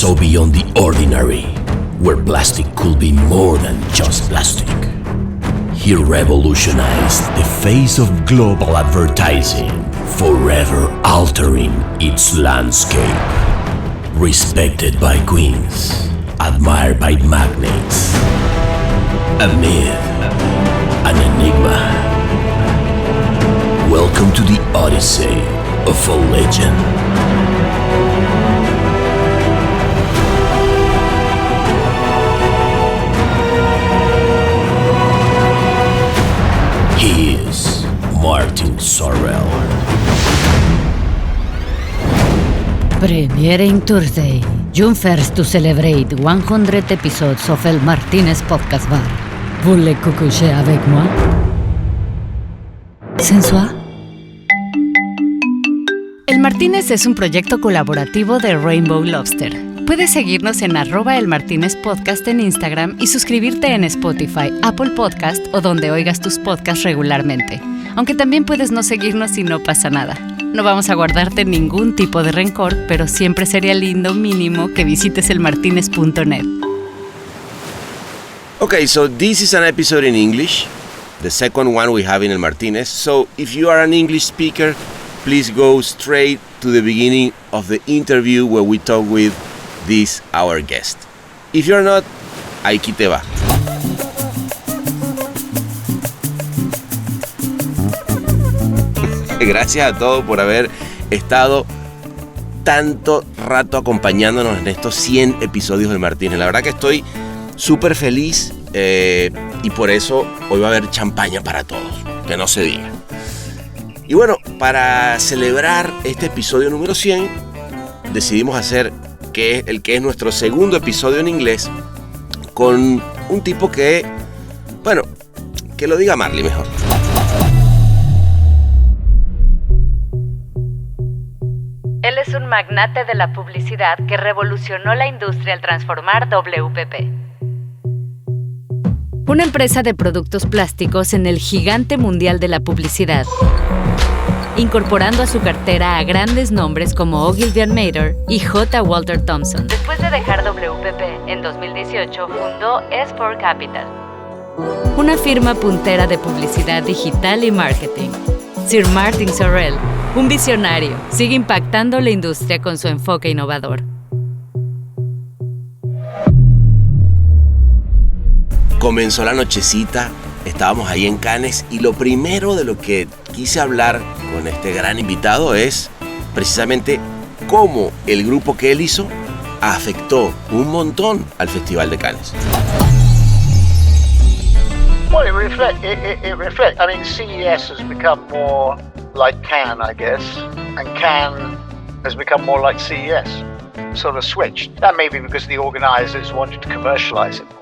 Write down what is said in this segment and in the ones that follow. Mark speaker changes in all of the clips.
Speaker 1: so beyond the ordinary, where plastic could be more than just plastic. He revolutionized the face of global advertising, forever altering its landscape. Respected by queens, admired by magnates. A myth, an enigma. Welcome to the Odyssey of a legend. He is Martin Sorrell.
Speaker 2: Premiering Thursday, June 1st to celebrate 100 episodes of El MARTÍNEZ Podcast Bar. Voulez coucher avec moi? ¿Sensual? El Martínez es un proyecto colaborativo de Rainbow Lobster. Puedes seguirnos en @elmartinezpodcast en Instagram y suscribirte en Spotify, Apple Podcast o donde oigas tus podcasts regularmente. Aunque también puedes no seguirnos y no pasa nada. No vamos a guardarte ningún tipo de rencor, pero siempre sería lindo mínimo que visites elmartinez.net.
Speaker 3: Okay, so this is an episode in English, the second one we have in El Martínez. So if you are an English speaker, please go straight to the beginning of the interview where we talk with this our guest. If you're not, aquí te va. Gracias a todos por haber estado tanto rato acompañándonos en estos 100 episodios del Martínez. La verdad que estoy súper feliz y por eso hoy va a haber champaña para todos, que no se diga. Y bueno, para celebrar este episodio número 100, decidimos hacer el que es nuestro segundo episodio en inglés con un tipo que, bueno, que lo diga Marley mejor.
Speaker 2: Él es un magnate de la publicidad que revolucionó la industria al transformar WPP. Una empresa de productos plásticos en el gigante mundial de la publicidad, incorporando a su cartera a grandes nombres como Ogilvy Mather y J. Walter Thompson. Después de dejar WPP en 2018, fundó S4 Capital, una firma puntera de publicidad digital y marketing. Sir Martin Sorrell, un visionario, sigue impactando la industria con su enfoque innovador.
Speaker 3: Comenzó la nochecita, estábamos ahí en Cannes y lo primero de lo que quise hablar con este gran invitado es precisamente cómo el grupo que él hizo afectó un montón al Festival de Cannes.
Speaker 4: Well, it reflects. I mean, CES has become more like Cannes, I guess, and Cannes has become more like CES. Sort of switched. That may be because the organisers wanted to commercialise it more.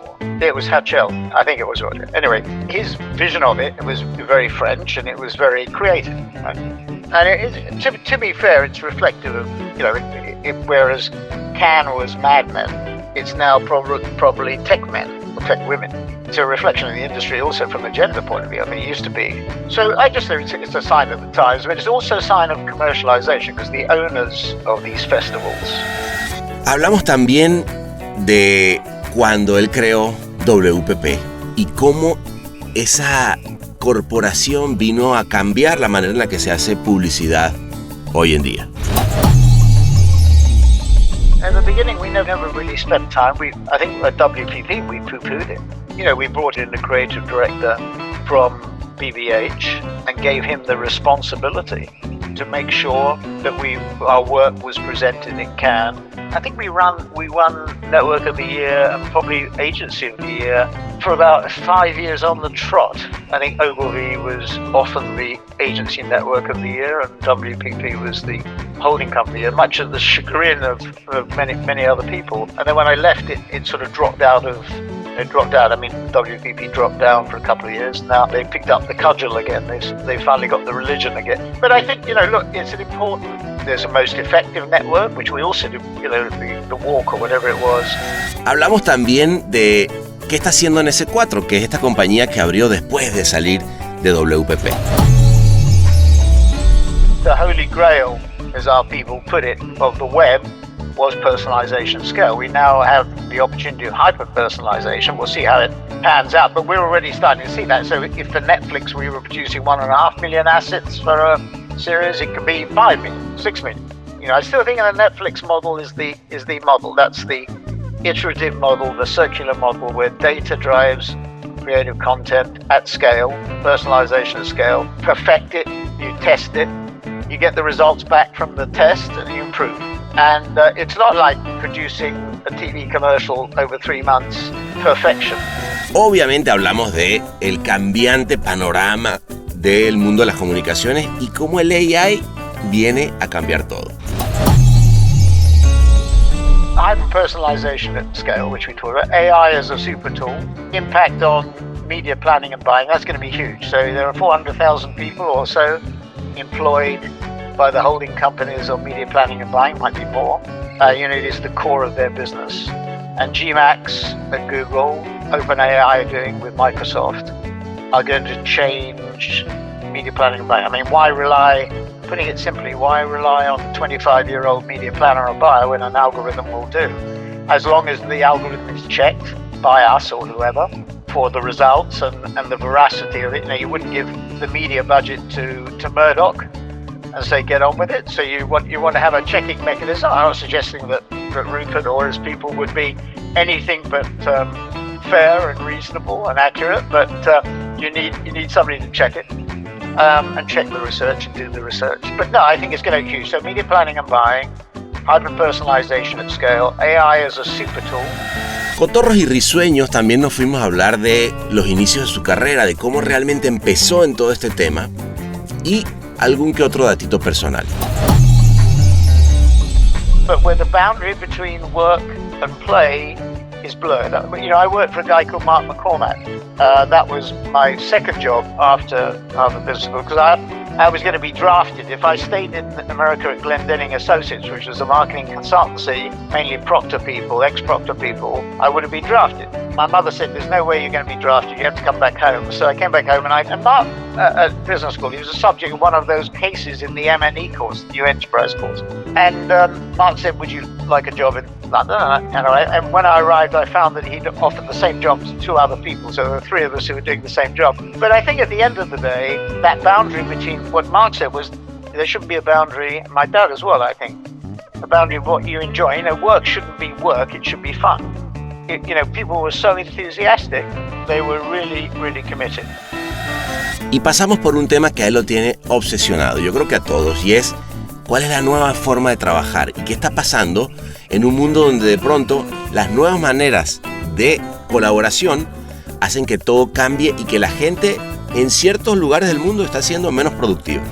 Speaker 4: It was Hachel, I think it was Roger. Anyway, his vision of it was very French and it was very creative. Right? And to be fair, it's reflective of, whereas Cannes was madmen, it's now probably tech men, tech women. It's a reflection of the industry also from a gender point of view. I mean, it used to be. So I just think it's a sign of the times, but it's also a sign of commercialization because the owners of these festivals.
Speaker 3: Hablamos también de cuando él creó WPP y cómo esa corporación vino a cambiar la manera en la que se hace publicidad hoy en día.
Speaker 4: At the beginning, we never really spent time. I think at WPP, we poo-pooed it. We brought in the creative director from BBH and gave him the responsibility to make sure that our work was presented in Cannes. I think we won Network of the Year and probably Agency of the Year for about 5 years on the trot. I think Ogilvy was often the Agency Network of the Year and WPP was the holding company, and much of the chagrin of many other people. And then when I left, it sort of dropped out. I mean, WPP dropped down for a couple of years. Now they picked up the cudgel again. They finally got the religion again. But I think, look, it's an important. There's a most effective network, which we also do, the walk or whatever it was.
Speaker 3: Hablamos también de qué está haciendo en S4, que es esta compañía que abrió después de salir de WPP.
Speaker 4: The holy grail, as our people put it, of the web was personalization scale. We now have the opportunity of hyper-personalization. We'll see how it pans out, but we're already starting to see that. So if for Netflix we were producing 1.5 million assets for a series, it could be 5 million, 6 million. I still think the Netflix model is the model. That's the iterative model, the circular model, where data drives creative content at scale, personalization at scale, perfect it, you test it, you get the results back from the test and you improve. And it's not like producing a TV commercial over 3 months, perfection.
Speaker 3: Obviamente hablamos de el cambiante panorama del mundo de las comunicaciones y cómo el AI viene a cambiar todo.
Speaker 4: Hyper-personalization at scale, which we talked about, AI as a super tool, impact on media planning and buying, that's going to be huge. So there are 400,000 people or so employed by the holding companies on media planning and buying, might be more. It is the core of their business. And GMAX at Google, OpenAI doing with Microsoft, are going to change media planning and buying. I mean, putting it simply, why rely on a 25-year-old media planner or buyer when an algorithm will do? As long as the algorithm is checked by us or whoever for the results and the veracity of it. You wouldn't give the media budget to Murdoch and say, get on with it. So you want to have a checking mechanism. I'm not suggesting that Rupert or his people would be anything but fair and reasonable and accurate, but you need somebody to check it. And check the research and do the research. But no, I think it's going to be huge. So media planning and buying, hyper-personalization at scale, AI as a super tool.
Speaker 3: Cotorros y risueños también nos fuimos a hablar de los inicios de su carrera, de cómo realmente empezó en todo este tema y algún que otro datito personal.
Speaker 4: But where the boundary between work and play is blurred. I worked for a guy called Mark McCormack. That was my second job after business school, because I was going to be drafted. If I stayed in America at Glendenning Associates, which was a marketing consultancy, mainly Proctor people, ex-Proctor people, I would have been drafted. My mother said, there's no way you're going to be drafted, you have to come back home. So I came back home, and Mark, at business school, he was a subject of one of those cases in the MNE course, the New Enterprise course. And Mark said, would you like a job in London? And when I arrived, I found that he'd offered the same job to 2 other people, so there were 3 of us who were doing the same job. But I think at the end of the day, that boundary between what Mark said was there shouldn't be a boundary, my dad as well, I think, a boundary of what you enjoy. Work shouldn't be work, it should be fun. People were so enthusiastic, they were really, really committed.
Speaker 3: Y pasamos por un tema que a él lo tiene obsesionado, yo creo que a todos, y es cuál es la nueva forma de trabajar y qué está pasando en un mundo donde de pronto las nuevas maneras de colaboración hacen que todo cambie y que la gente en ciertos lugares del mundo está siendo menos productiva.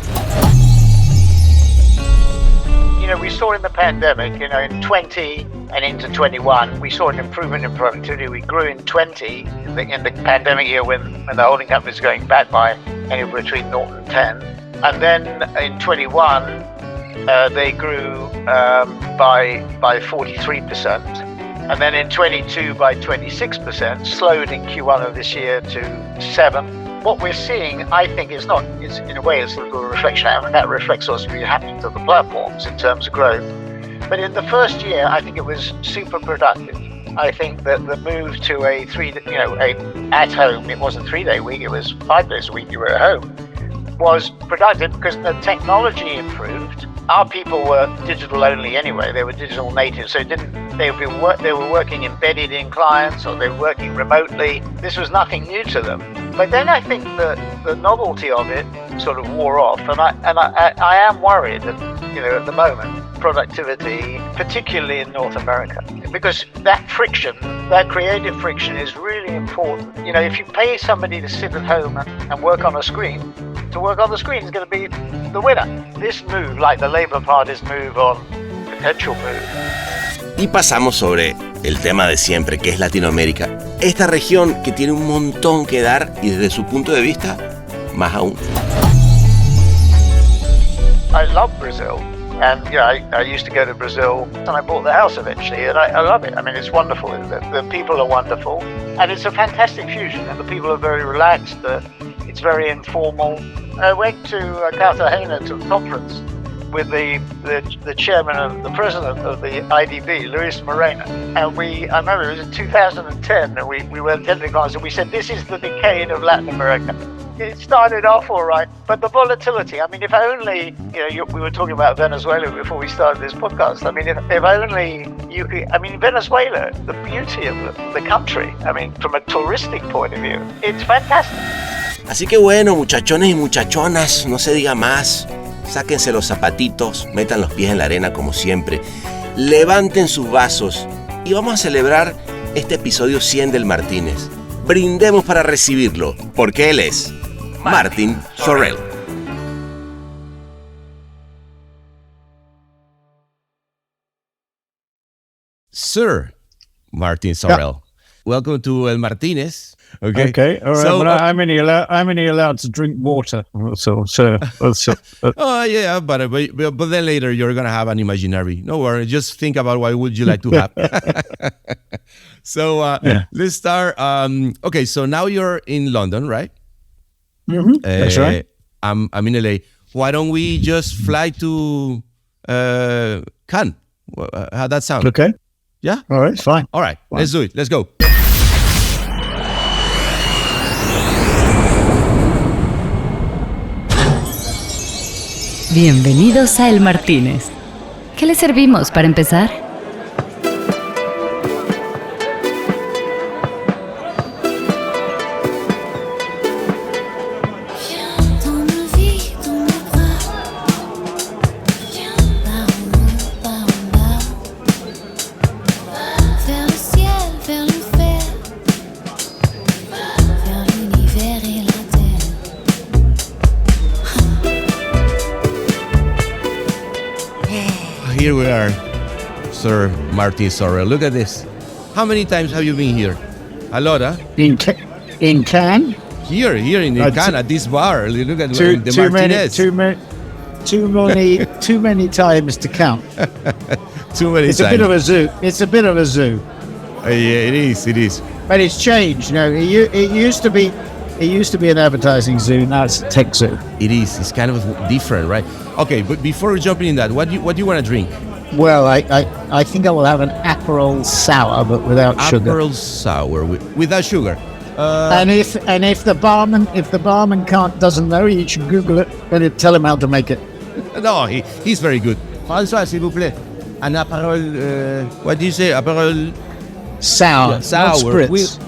Speaker 4: We saw in the pandemic, in 20 and into 21, we saw an improvement in productivity. We grew in 20 in the pandemic year when the holding company was going back by anywhere between 0 and 10. And then in 21, they grew by 43%. And then in 22 by 26%, slowed in Q1 of this year to 7. What we're seeing, I think, is in a way, it's a little reflection, and that reflects what's really happening to the platforms in terms of growth. But in the first year, I think it was super productive. I think that the move to a at home, it wasn't 3-day week, it was 5 days a week you were at home, was productive because the technology improved. Our people were digital only anyway, they were digital natives, so they were working embedded in clients or they were working remotely. This was nothing new to them. But then I think the novelty of it sort of wore off, and I am worried that, at the moment, productivity, particularly in North America, because that creative friction is really important. If you pay somebody to sit at home and work on a screen, to work on the screen is going to be the winner. This move, like the Labour Party's move on potential move.
Speaker 3: Y pasamos sobre el tema de siempre, que es Latinoamérica. Esta región que tiene un montón que dar y desde su punto de vista, más aún.
Speaker 4: I love Brazil. And I used to go to Brazil and I bought the house eventually, and I love it. I mean, it's wonderful. The people are wonderful, and it's a fantastic fusion, and the people are very relaxed. It's very informal. I went to Cartagena to a conference with the chairman of the president of the IDB, Luis Moreno, and I remember it was in 2010, and we were attending class, and we said, this is the decade of Latin America. It started off all right, but the volatility, I mean, if only, we were talking about Venezuela before we started this podcast. I mean, if only you could, I mean, Venezuela, the beauty of the country, I mean, from a touristic point of view, it's fantastic.
Speaker 3: Así que bueno, muchachones y muchachonas, no se diga más. Sáquense los zapatitos, metan los pies en la arena como siempre. Levanten sus vasos y vamos a celebrar este episodio 100 del Martínez. Brindemos para recibirlo, porque él es Martin Sorrell. Sir Martin Sorrell, welcome to El Martínez.
Speaker 5: Okay, all right.
Speaker 3: So,
Speaker 5: but I'm only allowed to drink water. So.
Speaker 3: Oh yeah, but then later you're gonna have an imaginary. No worry, just think about what would you like to have. So let's start. Okay, so now you're in London, right?
Speaker 5: Mm-hmm. That's right.
Speaker 3: I'm in LA. Why don't we just fly to Cannes? How'd that sound?
Speaker 5: Okay.
Speaker 3: Yeah.
Speaker 5: All right. Fine.
Speaker 3: All right. Let's do it. Let's go.
Speaker 2: Bienvenidos a El Martínez. ¿Qué le servimos para empezar?
Speaker 3: Here we are, Sir Martin Sorrell. Look at this. How many times have you been here? A lot, huh?
Speaker 5: In Cannes?
Speaker 3: Here in Cannes, at this bar. Look at
Speaker 5: Too
Speaker 3: Martinez.
Speaker 5: Too many times to count.
Speaker 3: Too many
Speaker 5: It's
Speaker 3: times.
Speaker 5: a bit of a zoo. It's a bit of a zoo.
Speaker 3: Yeah, it is.
Speaker 5: But it's changed. It used to be an advertising zoo. Now it's a tech zoo.
Speaker 3: It is. It's kind of different, right? Okay, but before jumping in that, what do you want to drink?
Speaker 5: Well, I think I will have an Aperol sour, but without sugar.
Speaker 3: Aperol sour without sugar.
Speaker 5: And if the barman doesn't know, you should Google it and tell him how to make it.
Speaker 3: No, he's very good. François, s'il vous plaît. An Aperol, what do you say? Aperol
Speaker 5: Sour.
Speaker 3: sour.
Speaker 5: Not spritz.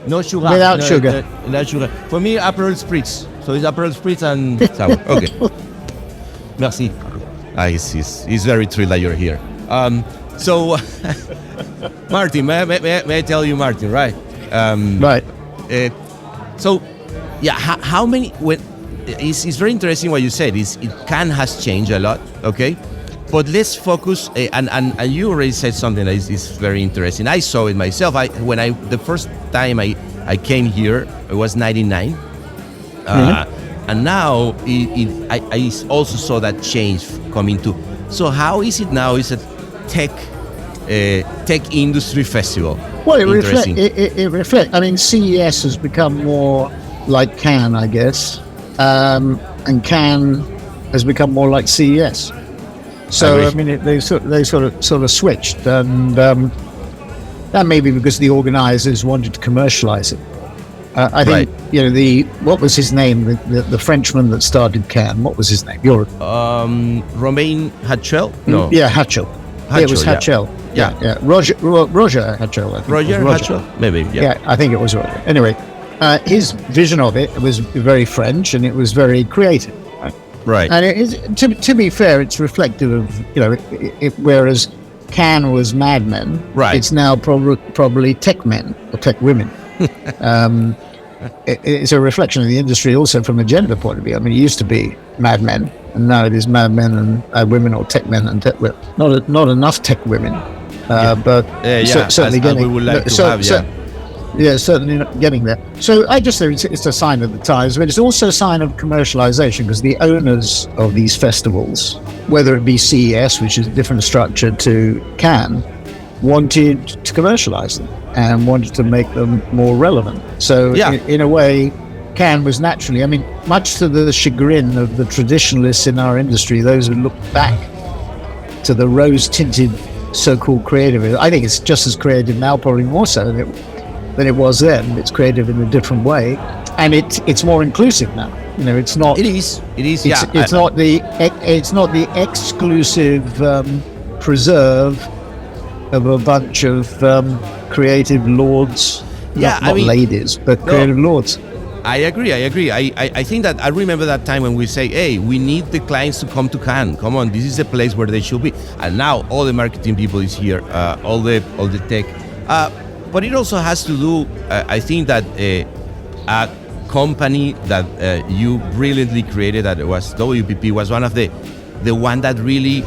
Speaker 3: No sugar.
Speaker 5: Without sugar.
Speaker 3: Without sugar. For me, Aperol spritz. So it's Aperol spritz and sour. Okay. Merci. He's very thrilled that you're here. So, Martin, may I tell you, Martin, right?
Speaker 5: Right.
Speaker 3: So, yeah, how many? It's very interesting what you said. Cannes has changed a lot, okay? But let's focus, and you already said something that is very interesting. I saw it myself. The first time I came here, it was 99. And now I also saw that change coming too. So how is it now? It's a tech industry festival.
Speaker 5: Well, it reflects. I mean, CES has become more like Cannes, I guess, and Cannes has become more like CES. So I mean, they sort of switched, and that may be because the organisers wanted to commercialise it. I think what was his name? The Frenchman that started Cannes. What was his name?
Speaker 3: Romain Hatchell? No.
Speaker 5: Yeah, Hatchell. It was Hatchell.
Speaker 3: Yeah.
Speaker 5: Roger Hatchell. I think.
Speaker 3: Roger Hatchell? Maybe.
Speaker 5: Yeah, I think it was Roger. Anyway, his vision of it was very French, and it was very creative.
Speaker 3: Right.
Speaker 5: And it is, to be fair, it's reflective of whereas Cannes was Mad Men,
Speaker 3: right.
Speaker 5: It's now probably tech men or tech women. It's a reflection of the industry also from a gender point of view. I mean, it used to be Mad Men, and now it is Mad Men and women, or tech men and tech women. Not enough tech women, but certainly getting.
Speaker 3: We would like to have.
Speaker 5: Yeah, certainly not getting there. So I just think it's a sign of the times, but it's also a sign of commercialization, because the owners of these festivals, whether it be CES, which is a different structure to Cannes, wanted to commercialize them and wanted to make them more relevant. So in a way, Can was naturally, I mean, much to the chagrin of the traditionalists in our industry, those who look back to the rose-tinted so-called creative. I think it's just as creative now, probably more so than it was then. It's creative in a different way, and it's more inclusive now. You know, it's not.
Speaker 3: It is.
Speaker 5: It's
Speaker 3: Yeah.
Speaker 5: not the exclusive preserve of a bunch of creative lords.
Speaker 3: Yeah,
Speaker 5: not ladies, but creative lords.
Speaker 3: I agree. I think that I remember that time when we say, hey, we need the clients to come to Cannes. Come on, this is the place where they should be. And now all the marketing people is here, all the tech. But it also has to do, I think that a company that you brilliantly created, that was WPP, was one of the one that really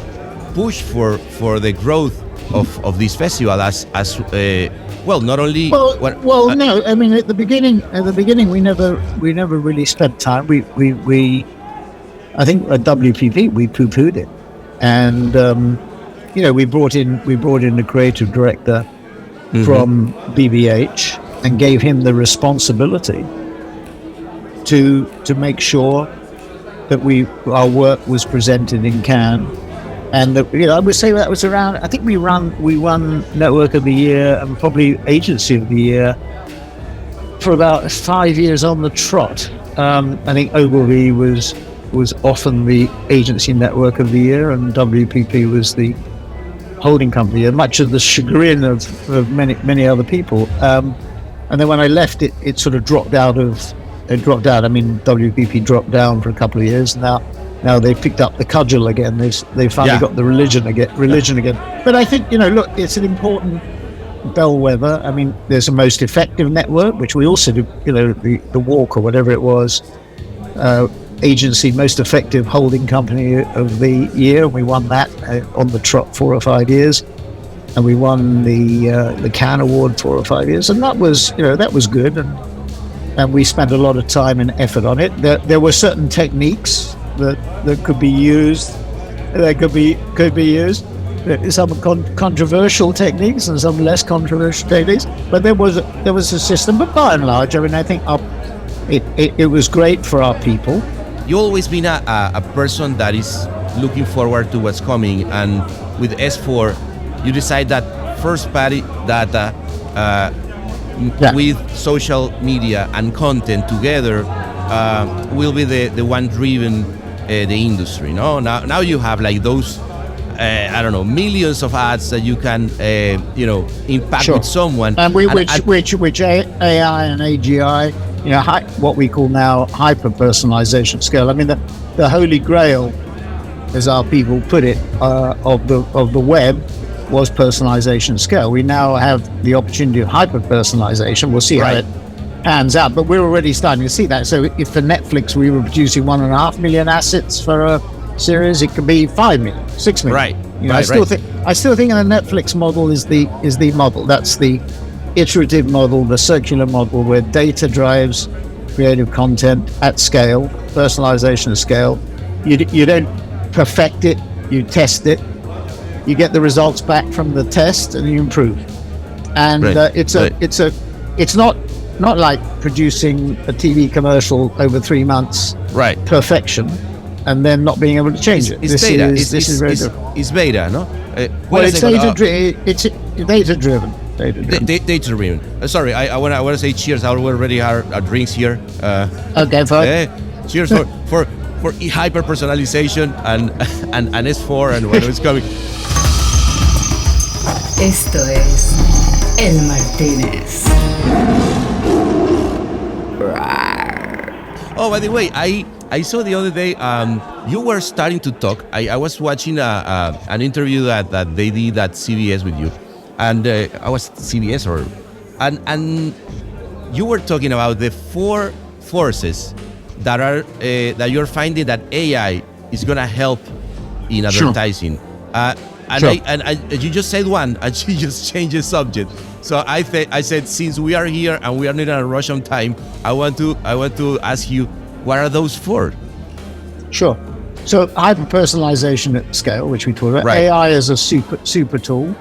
Speaker 3: pushed for the growth of this festival as well, not only.
Speaker 5: No. I mean, at the beginning, we never really spent time. We I think at WPP we poo-pooed it, and we brought in a creative director from BBH and gave him the responsibility to make sure that our work was presented in Cannes. And I would say that was around. I think we won Network of the Year and probably Agency of the Year for about 5 years on the trot. I think Ogilvy was often the Agency Network of the Year, and WPP was the holding company, and much of the chagrin of many other people. And then when I left, it sort of dropped out. I mean, WPP dropped down for a couple of years. Now they've picked up the cudgel again. They finally got the religion again. But I think, look, it's an important bellwether. I mean, there's a most effective network, which we also do, the Walk or whatever it was, agency most effective holding company of the year. We won that on the trot 4 or 5 years. And we won the Cannes Award 4 or 5 years. And that was good. And we spent a lot of time and effort on it. There were certain techniques that could be used. Some controversial techniques and some less controversial techniques. But there was a system. But by and large, I mean, I think it was great for our people.
Speaker 3: You always been a person that is looking forward to what's coming, and with S4, you decide that first-party data with social media and content together will be the one driven the industry. No, now you have like those millions of ads that you can impact with someone,
Speaker 5: and which AI and AGI, what we call now hyper personalization scale. I mean, the holy grail, as our people put it, of the web was personalization scale. We now have the opportunity of hyper personalization. We'll see how it pans out, but we're already starting to see that. So if for Netflix we were producing 1.5 million assets for a series, it could be 5 million, 6 million.
Speaker 3: Right.
Speaker 5: I still think the Netflix model is the model. That's the iterative model, the circular model, where data drives creative content at scale, personalization at scale. You don't perfect it, you test it. You get the results back from the test and you improve. And it's not like producing a TV commercial over 3 months, perfection, and then not being able to change it.
Speaker 3: It's beta.
Speaker 5: This is very different.
Speaker 3: It's beta, no?
Speaker 5: It's data-driven.
Speaker 3: Data-driven. Sorry, I want to say cheers. I already our drinks here.
Speaker 5: Okay, fine.
Speaker 3: Cheers for hyper personalization and S4 and what is coming.
Speaker 2: Esto es El Martínez.
Speaker 3: Oh, by the way, I saw the other day you were starting to talk. I was watching an interview that they did at CBS with you, and I was CBS and you were talking about the 4 forces that are that you're finding that AI is gonna help in advertising. You just said one, and she just changed the subject. So I said, since we are here and we are not in a rush on time, I want to ask you, what are those 4?
Speaker 5: Sure. So hyper-personalization at scale, which we talked about. AI is a super tool.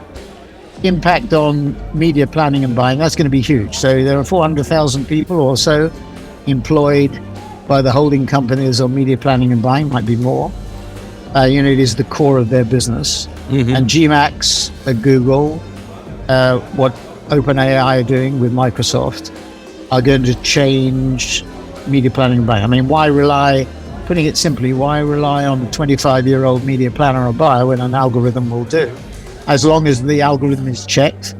Speaker 5: Impact on media planning and buying, that's going to be huge. So there are 400,000 people or so employed by the holding companies on media planning and buying, might be more. It is the core of their business. And GMAX at Google, what OpenAI are doing with Microsoft, are going to change media planning and buying. I mean, putting it simply, why rely on a 25-year-old media planner or buyer when an algorithm will do, as long as the algorithm is checked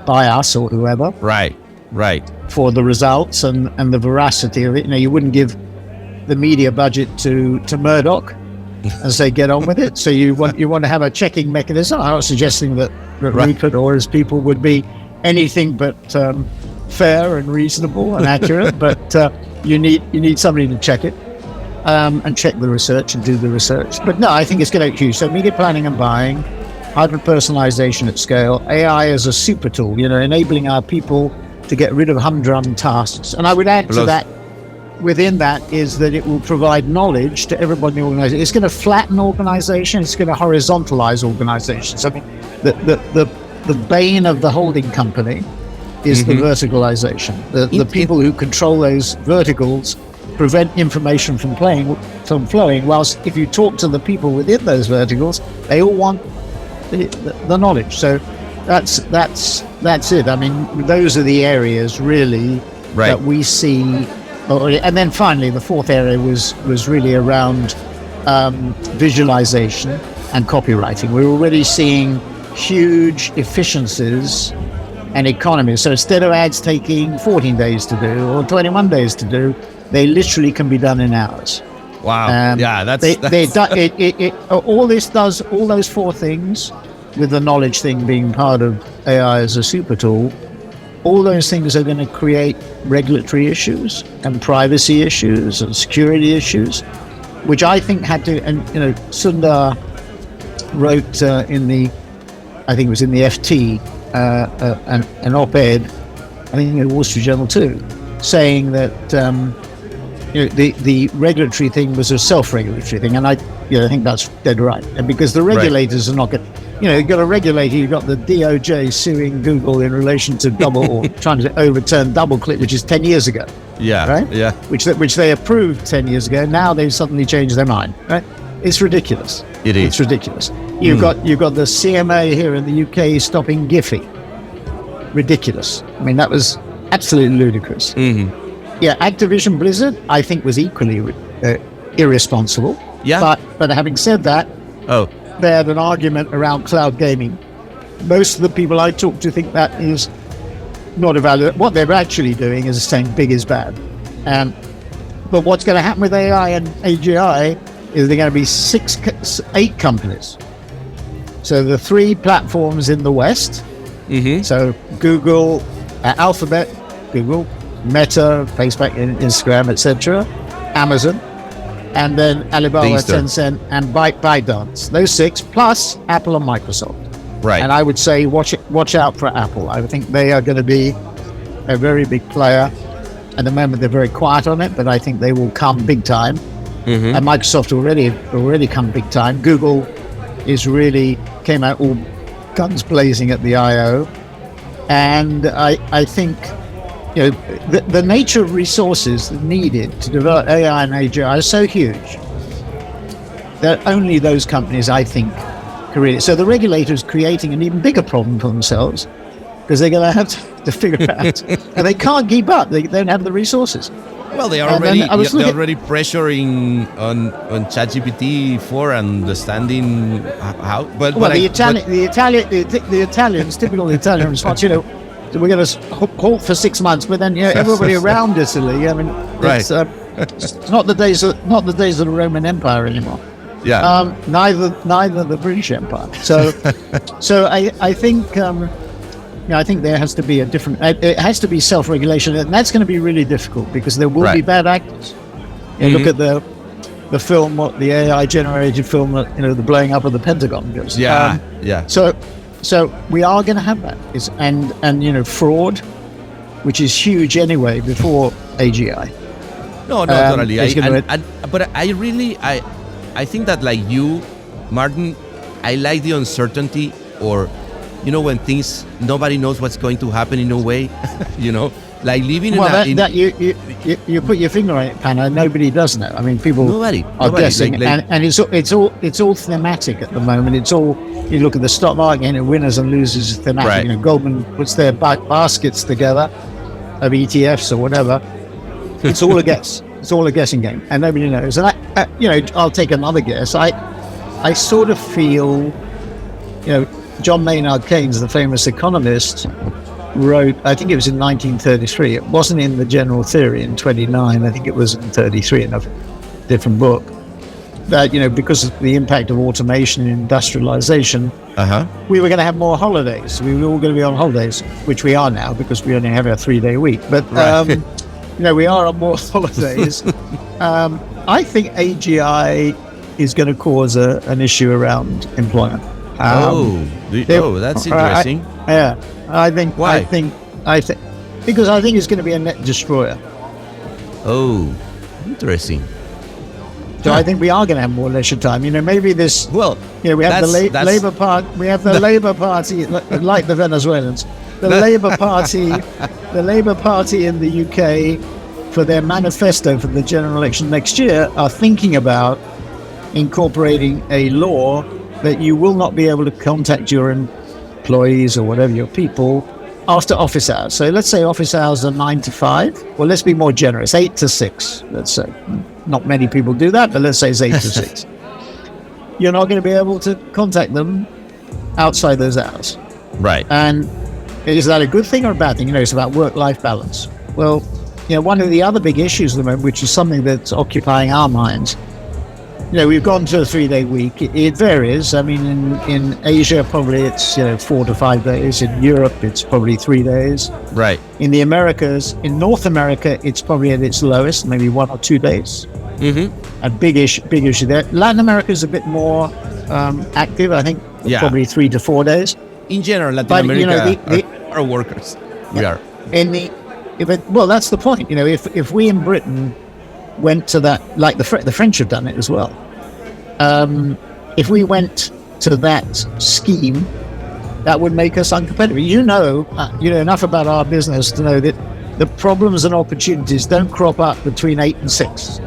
Speaker 5: by us or whoever.
Speaker 6: Right.
Speaker 5: For the results and the veracity of it. You wouldn't give the media budget to Murdoch and say, get on with it. So you want to have a checking mechanism. I'm not suggesting that Rupert or his people would be anything but fair and reasonable and accurate, but you need somebody to check it. And check the research and do the research. But no, I think it's going to be huge. So media planning and buying, hyper-personalization at scale, AI as a super tool, enabling our people to get rid of humdrum tasks. And I would add to that, within that, is that it will provide knowledge to everybody in the organization. It's going to flatten organization. It's going to horizontalize organizations. I mean, the bane of the holding company is the verticalization. The people who control those verticals prevent information from flowing, whilst if you talk to the people within those verticals, they all want the knowledge. So that's it. I mean, those are the areas really that we see. And then finally, the fourth area was really around visualization and copywriting. We're already seeing huge efficiencies and economies. So instead of ads taking 14 days to do or 21 days to do, they literally can be done in hours.
Speaker 6: Wow.
Speaker 5: All this does, all those four things, with the knowledge thing being part of AI as a super tool, all those things are going to create regulatory issues and privacy issues and security issues, which I think had to, and Sundar wrote I think it was in the FT, an op-ed, I think in the Wall Street Journal too, saying that the regulatory thing was a self-regulatory thing, and I think that's dead right. And because the regulators are not going, you've got a regulator, you've got the DOJ suing Google in relation to or trying to overturn DoubleClick, which is 10 years ago.
Speaker 6: Yeah.
Speaker 5: Right.
Speaker 6: Yeah.
Speaker 5: Which they approved 10 years ago. Now they've suddenly changed their mind. Right. It's ridiculous.
Speaker 6: It is.
Speaker 5: It's ridiculous. You've got the CMA here in the UK stopping Giphy. Ridiculous. I mean, that was absolutely ludicrous. Yeah, Activision Blizzard, I think, was equally irresponsible.
Speaker 6: Yeah.
Speaker 5: But having said that, they had an argument around cloud gaming. Most of the people I talk to think that is not a valid. What they're actually doing is saying big is bad. But what's going to happen with AI and AGI is they're going to be 8 companies. So the 3 platforms in the West. So Google, Alphabet, Google, Meta, Facebook, Instagram, etc., Amazon, and then Alibaba, Tencent, and ByteDance. Those 6 plus Apple and Microsoft.
Speaker 6: Right.
Speaker 5: And I would say watch out for Apple. I think they are going to be a very big player. At the moment, they're very quiet on it, but I think they will come big time. And Microsoft already come big time. Google came out all guns blazing at the I/O, and I think the nature of resources needed to develop AI and AGI are so huge that only those companies, I think, can really. So the regulator is creating an even bigger problem for themselves because they're going to have to figure it out, and they can't keep up. They don't have the resources.
Speaker 6: Well, they are already pressuring on ChatGPT for understanding how. But
Speaker 5: the Italians, typical Italian response. We're going to halt for 6 months, but then everybody around Italy. I mean, it's not the days of the Roman Empire anymore.
Speaker 6: Yeah.
Speaker 5: Neither the British Empire. So I think. I think there has to be it has to be self-regulation, and that's going to be really difficult because there will be bad actors. Look at the film, the AI-generated film, the blowing up of the Pentagon. So we are going to have that. And fraud, which is huge anyway before AGI.
Speaker 6: No, totally. But I think that, like you, Martin, I like the uncertainty, or when things, nobody knows what's going to happen in a way, Like living
Speaker 5: you put your finger on it, Panna. Nobody does know. I mean, people are guessing, and it's all thematic at the moment. It's all, you look at the stock market and winners and losers thematic.
Speaker 6: Right.
Speaker 5: You know, Goldman puts their baskets together of ETFs or whatever. It's all a guess. It's all a guessing game, and nobody knows. And I'll take another guess. I sort of feel, John Maynard Keynes, the famous economist, wrote, I think it was in 1933. It wasn't in the General Theory in 29. I think it was in 33 in a different book. That, because of the impact of automation and industrialization, we were going to have more holidays. We were all going to be on holidays, which we are now because we only have a 3-day week. But, we are on more holidays. I think AGI is going to cause an issue around employment.
Speaker 6: That's interesting.
Speaker 5: I think.
Speaker 6: Why?
Speaker 5: I think because I think it's going to be a net destroyer.
Speaker 6: Oh, interesting.
Speaker 5: So I think we are going to have more leisure time. Maybe this.
Speaker 6: Well,
Speaker 5: we have the Labour Party. We have the Labour Party, like the Venezuelans. The Labour Party in the UK, for their manifesto for the general election next year, are thinking about incorporating a law that you will not be able to contact your employees or whatever, your people, after office hours. So let's say office hours are 9 to 5. Well, let's be more generous, 8 to 6, let's say. Not many people do that, but let's say it's 8 to 6. You're not going to be able to contact them outside those hours.
Speaker 6: Right.
Speaker 5: And is that a good thing or a bad thing? It's about work-life balance. Well, one of the other big issues at the moment, which is something that's occupying our minds, we've gone to a 3-day week. It varies. I mean, in Asia, probably it's 4 to 5 days. In Europe, it's probably 3 days.
Speaker 6: Right.
Speaker 5: In the Americas, in North America, it's probably at its lowest, maybe 1 or 2 days.
Speaker 6: Mm-hmm.
Speaker 5: A big issue there. Latin America is a bit more active. I think probably 3 to 4 days.
Speaker 6: In general, Latin America are workers. We are.
Speaker 5: Well, that's the point. If we in Britain went to that, like the French have done it as well. If we went to that scheme, that would make us uncompetitive. You know enough about our business to know that the problems and opportunities don't crop up between 8 and 6.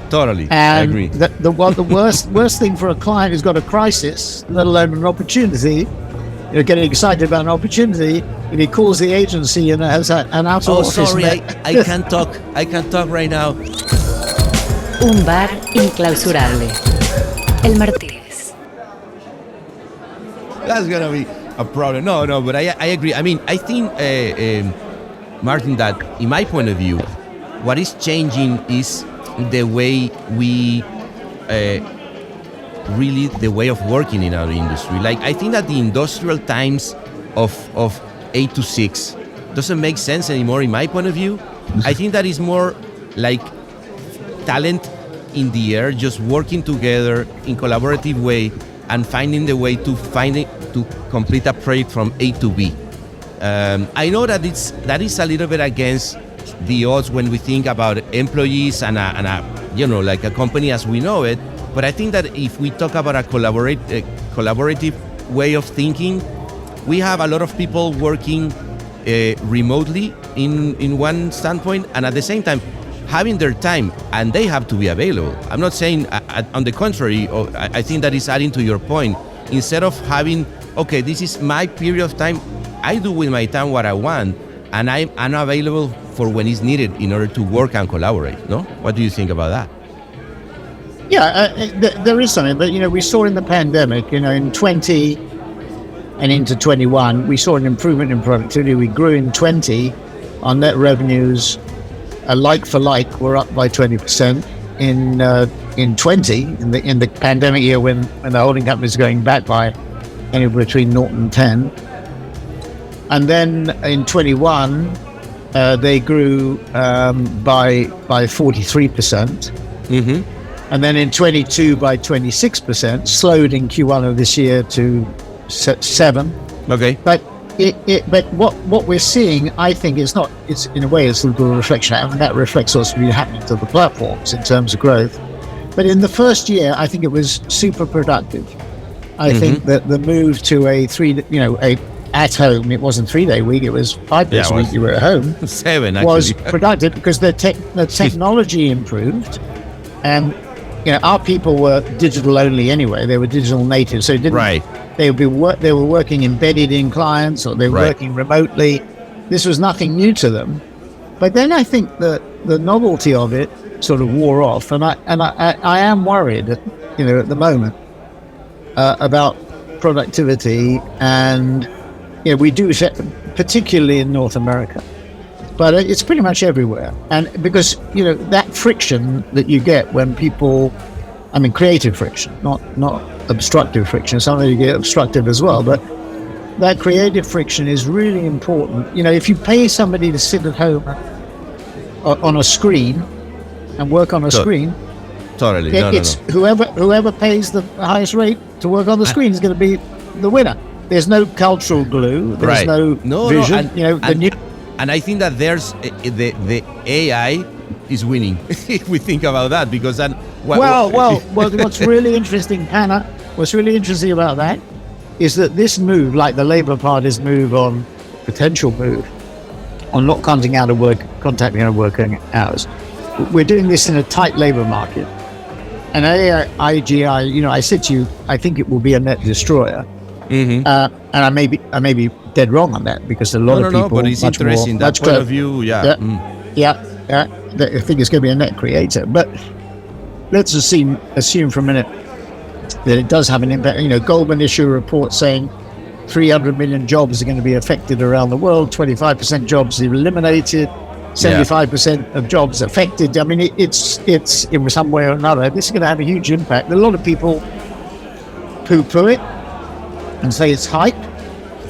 Speaker 6: Totally,
Speaker 5: and
Speaker 6: I agree.
Speaker 5: The worst thing for a client who's got a crisis, let alone an opportunity, getting excited about an opportunity, if he calls the agency and has an out of office.
Speaker 6: Oh, sorry, I can't talk. I can't talk right now.
Speaker 2: Un bar inclausurable. El Martínez.
Speaker 6: That's gonna be a problem. No, but I agree. I mean, I think, Martin, that in my point of view, what is changing is the way we really the way of working in our industry. Like, I think that the industrial times of 8 to 6 doesn't make sense anymore in my point of view. I think that is more like talent in the air, just working together in collaborative way and finding the way to complete a project from A to B. I know that that is a little bit against the odds when we think about employees and like a company as we know it. But I think that if we talk about a collaborative way of thinking, we have a lot of people working remotely in one standpoint, and at the same time having their time, and they have to be available. I'm not saying, on the contrary, I think that is adding to your point. Instead of having, okay, this is my period of time, I do with my time what I want, and I'm available for when it's needed in order to work and collaborate. No? What do you think about that?
Speaker 5: Yeah, there is something, but we saw in the pandemic, in 20 and into 21, we saw an improvement in productivity. We grew in 20, our net revenues, like for like, were up by 20%. In 20, in the pandemic year, when the holding company was going back by anywhere between 0 and 10, and then in 21, they grew by 43%. Mm-hmm. And then in 22 by 26%, slowed in Q1 of this year to 7.
Speaker 6: Okay.
Speaker 5: But what we're seeing, I think, it's in a way it's a little reflection. I mean, that reflects what's been happening to the platforms in terms of growth. But in the first year, I think it was super productive. I think that the move to a at home, it wasn't 3-day week, it was 5 days a week you were at home,
Speaker 6: 7 actually.
Speaker 5: was productive because the technology improved, and our people were digital only anyway. They were digital natives, so it didn't. They were working embedded in clients, or they were working remotely. This was nothing new to them. But then I think that the novelty of it sort of wore off, and I am worried, at the moment about productivity, and we do, particularly in North America, but it's pretty much everywhere. And because that friction that you get when people, creative friction, not obstructive friction. Sometimes you get obstructive as well, but that creative friction is really important. If you pay somebody to sit at home on a screen and work on a screen,
Speaker 6: totally.
Speaker 5: It's whoever pays the highest rate to work on the screen is going to be the winner. There's no cultural glue. There's no vision.
Speaker 6: And I think that there's the AI is winning if we think about that, because then. What's really interesting, Hannah, what's really interesting about that is that this move, like the Labour Party's potential move on not contacting out of working hours, we're doing this in a tight labour market. And AIGI, I said to you, I think it will be a net destroyer. Mm-hmm.
Speaker 5: And I may be dead wrong on that, because a lot of people.
Speaker 6: But it's interesting that point of view. Yeah.
Speaker 5: I think it's going to be a net creator. But let's assume for a minute that it does have an impact. Goldman issued a report saying 300 million jobs are going to be affected around the world, 25% jobs eliminated, 75% of jobs affected. It's in some way or another. This is going to have a huge impact. A lot of people poo-poo it and say it's hype.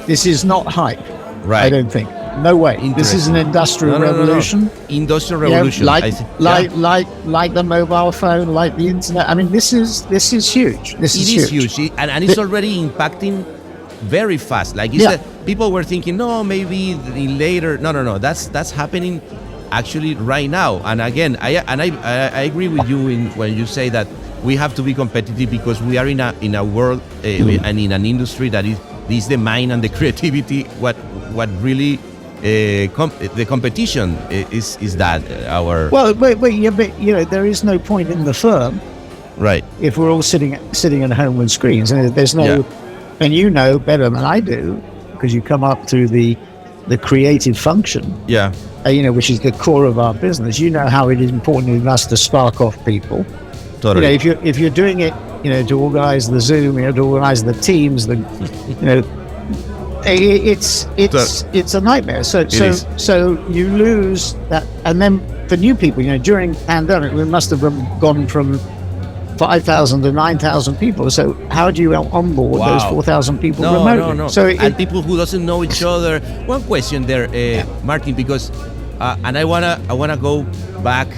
Speaker 5: This is not hype. I don't think. No way. This is an industrial revolution.
Speaker 6: Industrial revolution.
Speaker 5: Like the mobile phone, like the internet. This is huge. It is
Speaker 6: huge. And it's already impacting very fast. Like you said, people were thinking, no, maybe later. No. That's happening actually right now. And again, I agree with you when you say that we have to be competitive, because we are in a world and in an industry that is the mind and the creativity. What really the competition is that our.
Speaker 5: But there is no point in the firm,
Speaker 6: right?
Speaker 5: If we're all sitting at home with screens, and there's no, and you know better than I do, because you come up through the creative function, which is the core of our business. You know how it is important in us to spark off people.
Speaker 6: Totally.
Speaker 5: If you're doing it, to organize the Zoom, to organize the Teams, it's a nightmare. So you lose that, and then for new people, during pandemic, we must have gone from 5,000 to 9,000 people. So how do you onboard those 4,000 people remotely?
Speaker 6: No. So and people who doesn't know each other. One question there, Martin, because and I wanna go back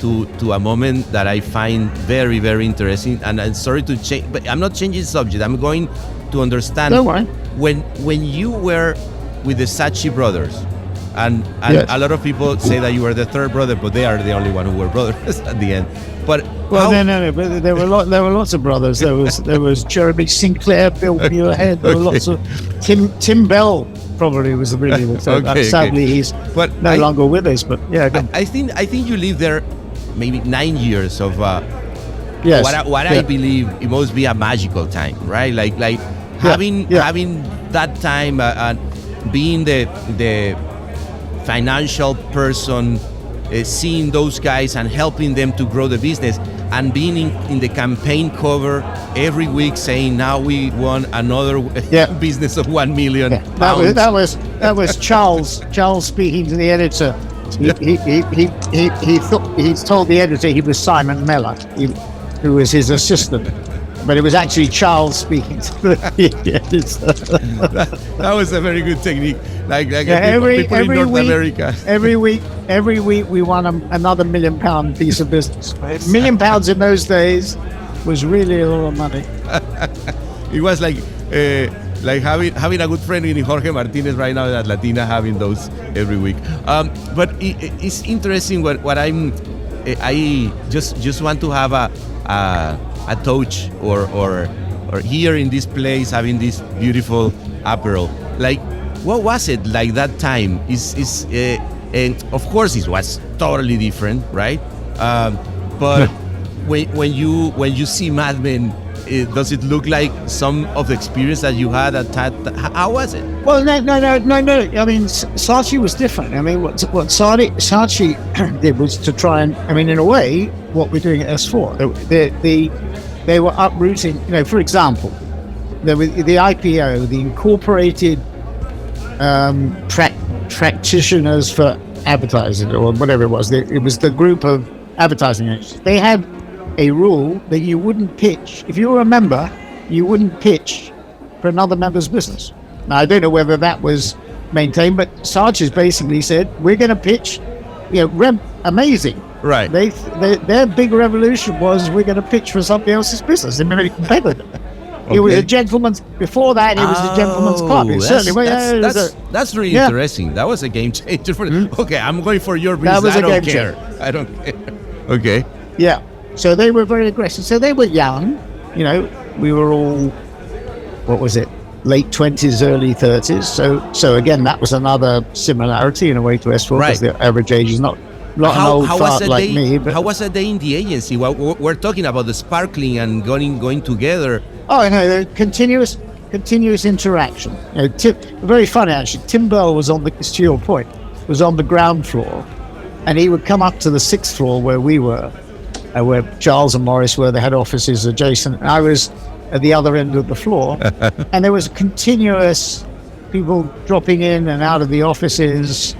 Speaker 6: to a moment that I find very, very interesting. And I'm sorry to change, but I'm not changing the subject. I'm going to understand.
Speaker 5: Don't worry.
Speaker 6: When you were with the Saatchi brothers, and a lot of people say that you were the third brother, but they are the only one who were brothers at the end. But
Speaker 5: no. But there were lots of brothers. There was Jeremy Sinclair, Bill Muirhead. There were lots of Tim Bell. Probably was the really sadly he's no longer with us. But
Speaker 6: I think you lived there maybe 9 years of
Speaker 5: yes.
Speaker 6: What I believe it must be a magical time, right? Like having that time and being the financial person, seeing those guys and helping them to grow the business, and being in the campaign cover every week saying, now we won another business of 1 million.
Speaker 5: That was Charles speaking to the editor. He told the editor he was Simon Mellor, who was his assistant, but it was actually Charles speaking to the editor.
Speaker 2: That was a very good technique. Like
Speaker 5: every
Speaker 2: in North
Speaker 5: week,
Speaker 2: America.
Speaker 5: Every week we won another £1 million piece of business. £1 million in those days was really a lot of money.
Speaker 2: It was like having a good friend in Jorge Martinez right now at Latina, having those every week. But it's interesting what I just want to have a touch or here in this place having this beautiful apparel. Like
Speaker 6: what was it like that time? And of course it was totally different, right? But when you see Mad Men, does it look like some of the experience that you had at that? How was it?
Speaker 5: Well, no. I mean, Saatchi was different. I mean, what Saatchi did was to try and, I mean, in a way, what we're doing at S4, they were uprooting. You know, for example, there was the IPO, the Incorporated Practitioners for Advertising, or whatever it was. It was the group of advertising agencies. They had a rule that you wouldn't pitch. If you were a member, you wouldn't pitch for another member's business. Now, I don't know whether that was maintained, but Saatchi basically said, we're going to pitch, amazing.
Speaker 6: Right.
Speaker 5: Their big revolution was, we're going to pitch for somebody else's business. They're very competitive. Okay. It was a gentleman's, before that, it was a gentleman's club.
Speaker 6: That's really interesting. That was a game changer. Okay, I'm going for your business.
Speaker 5: That was
Speaker 6: I
Speaker 5: a
Speaker 6: don't
Speaker 5: game
Speaker 6: care.
Speaker 5: changer.
Speaker 6: I don't care. Okay.
Speaker 5: Yeah. So they were very aggressive. So they were young. You know, we were all, what was it, late 20s, early 30s. So again, that was another similarity in a way to S4, because the average age is not an old fart like me. But
Speaker 6: how was a day in the agency? Well, we're talking about the sparkling and going together.
Speaker 5: Oh, no, the continuous interaction. You know, very funny, actually. Tim Bell was to your point, was on the ground floor, and he would come up to the 6th floor where we were, where Charles and Morris were, the head offices adjacent. I was at the other end of the floor, and there was continuous people dropping in and out of the offices,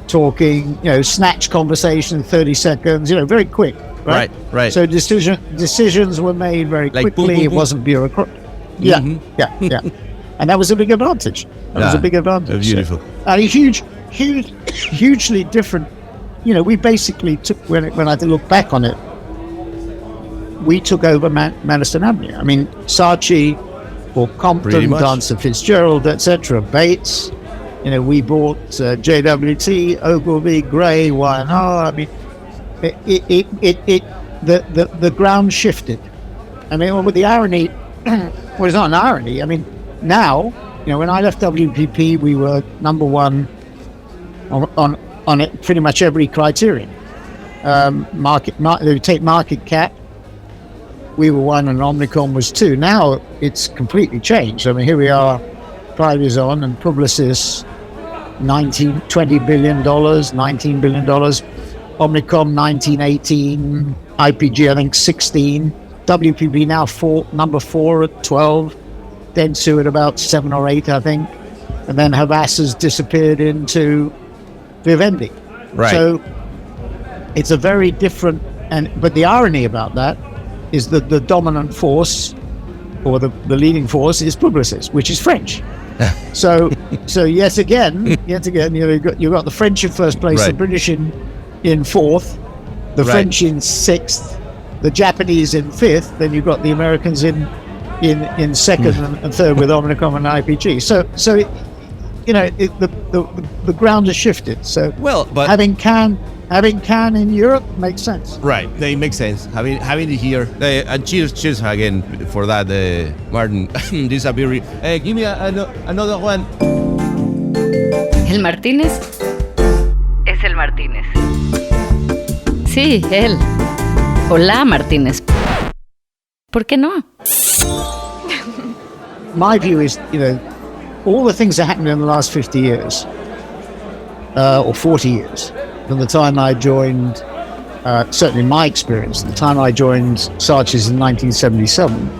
Speaker 5: talking, snatch conversation, 30 seconds, very quick. Right. So decisions were made very quickly.
Speaker 6: Boom, boom, boom.
Speaker 5: It wasn't bureaucratic. Yeah. And that was a big advantage.
Speaker 6: Beautiful.
Speaker 5: And a hugely different. We basically took, when I look back on it, we took over Madison Avenue. I mean, Saatchi bought Compton, Dancer Fitzgerald, etc. Bates. We bought JWT, Ogilvy, Gray, Y&R. I mean, the ground shifted. I mean, with the irony, well, it's not an irony. I mean, now, when I left WPP, we were number one on it, pretty much every criterion. Take market cap, we were one, and Omnicom was two. Now it's completely changed. I mean, here we are 5 years on, and Publicis $20 billion, $19 billion. Omnicom 19, 18, IPG I think 16, WPP now number 4 at 12, Dentsu at about 7 or 8 I think, and then Havas has disappeared into Vivendi.
Speaker 6: Right.
Speaker 5: So it's a very different, but the irony about that is that the dominant force, or the leading force, is Publicis, which is French. So yet again, you've got the French in first place, the British in 4th, the French in 6th, the Japanese in 5th, then you've got the Americans in 2nd and 3rd with Omnicom and IPG. So the ground has shifted. So
Speaker 6: but
Speaker 5: having Cannes in Europe makes sense.
Speaker 6: Right, they make sense. Having it here, and cheers again for that, Martin. This is a beer. Give me another one.
Speaker 2: El Martínez es el Martínez. Sí, él. Hola, Martínez. ¿Por qué no?
Speaker 5: My view is, all the things that happened in the last 50 years, or 40 years, from the time I joined, certainly my experience, the time I joined Saatchi's in 1977,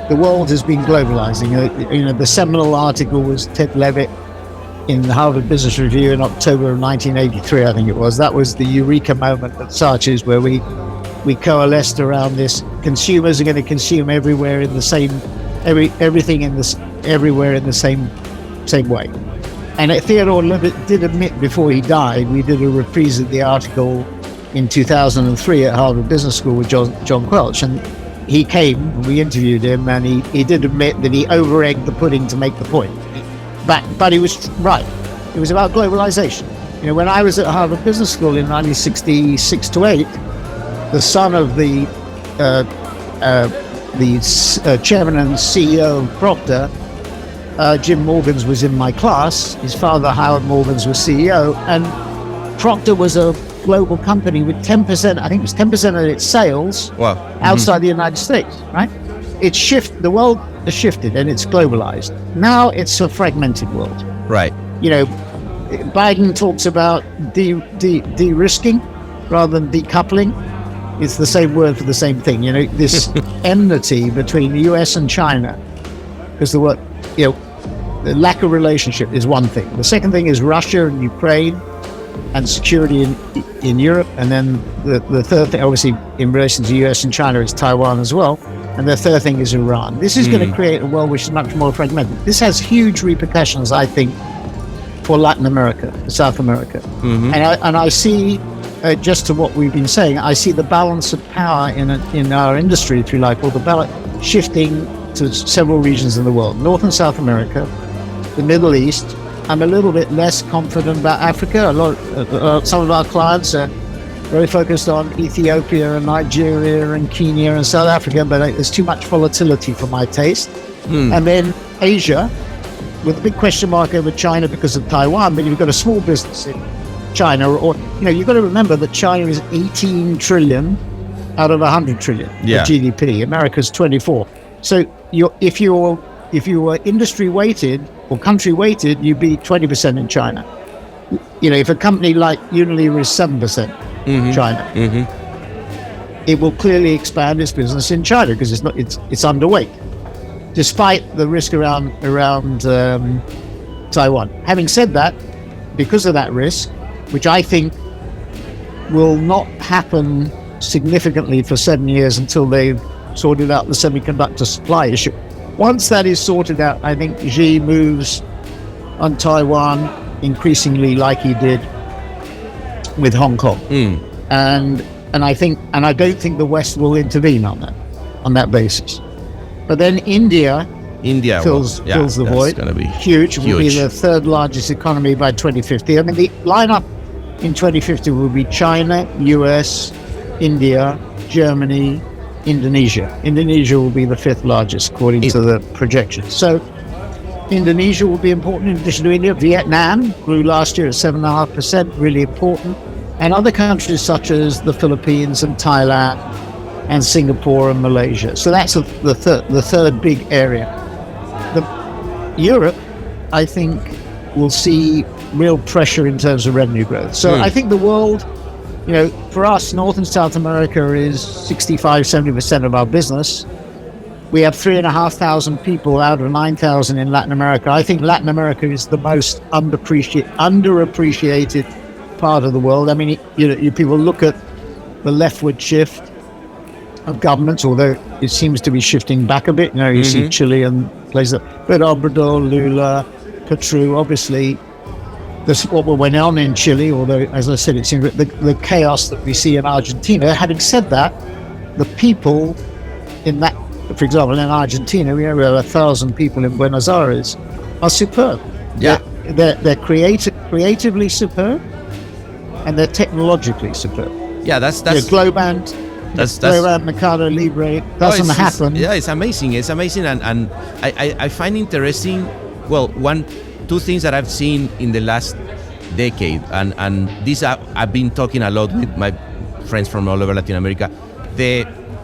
Speaker 5: the world has been globalizing. The seminal article was Ted Levitt in the Harvard Business Review in October of 1983, I think it was. That was the eureka moment at Saatchi's, where we coalesced around this: consumers are going to consume everywhere in the same, everything everywhere in the same way. And Theodore Levitt did admit before he died, we did a reprise of the article in 2003 at Harvard Business School with John Quelch, and he came, we interviewed him, and he did admit that he over-egged the pudding to make the point. But he was right. It was about globalization. When I was at Harvard Business School in 1966 to 8, the son of the chairman and CEO of Procter Jim Morgans was in my class. His father, Howard Morgans, was CEO, and Procter was a global company with 10%, I think it was 10% of its sales outside the United States, right? The world has shifted and it's globalized. Now it's a fragmented world.
Speaker 6: Right.
Speaker 5: You know, Biden talks about de-risking rather than decoupling. It's the same word for the same thing. You know, this enmity between the US and China, because the lack of relationship is one thing. The second thing is Russia and Ukraine and security in Europe. And then the third thing, obviously, in relation to US and China, is Taiwan as well. And the third thing is Iran. This is going to create a world which is much more fragmented. This has huge repercussions, I think, for Latin America, South America. And I see, just to what we've been saying, I see the balance of power in our industry, if you like, or the balance shifting to several regions in the world. North and South America, the Middle East. I'm a little bit less confident about Africa. Some of our clients are very focused on Ethiopia and Nigeria and Kenya and South Africa, but there's too much volatility for my taste. And then Asia, with a big question mark over China because of Taiwan, but you've got a small business in China, or you've got to remember that China is 18 trillion out of 100 trillion of GDP. America's 24. So if you were industry weighted or country weighted, you'd be 20% in China. You know, if a company like Unilever is 7% China, it will clearly expand its business in China because it's underweight, despite the risk around Taiwan. Having said that, because of that risk, which I think will not happen significantly for 7 years until they've sorted out the semiconductor supply issue. Once that is sorted out, I think Xi moves on Taiwan increasingly like he did with Hong Kong. And I don't think the West will intervene on that basis. But then India fills the void.
Speaker 6: Gonna be
Speaker 5: huge. Will be the third largest economy by 2050. I mean, the lineup in 2050 will be China, US, India, Germany, Indonesia. Indonesia will be the fifth largest according to the projections. So Indonesia will be important in addition to India. Vietnam grew last year at 7.5%, really important. And other countries such as the Philippines and Thailand and Singapore and Malaysia. So that's the third big area. Europe, I think, will see real pressure in terms of revenue growth. So I think the world, for us, North and South America is 65-70% of our business. We have 3,500 people out of 9,000 in Latin America. I think Latin America is the most underappreciated part of the world. I mean, you people look at the leftward shift of governments, although it seems to be shifting back a bit. You see Chile and places, but Obrador, Lula, Petru, obviously, this what went on in Chile, although, as I said, it seems the chaos that we see in Argentina. Having said that, the people in that, for example, in Argentina, we have 1,000 people in Buenos Aires, are superb.
Speaker 6: Yeah.
Speaker 5: They're creatively superb, and they're technologically superb.
Speaker 6: Yeah, that's
Speaker 5: Globant, Globant, Mercado Libre doesn't happen.
Speaker 6: It's amazing. It's amazing, and I find interesting. Well, two things that I've seen in the last decade, and these I've been talking a lot with my friends from all over Latin America.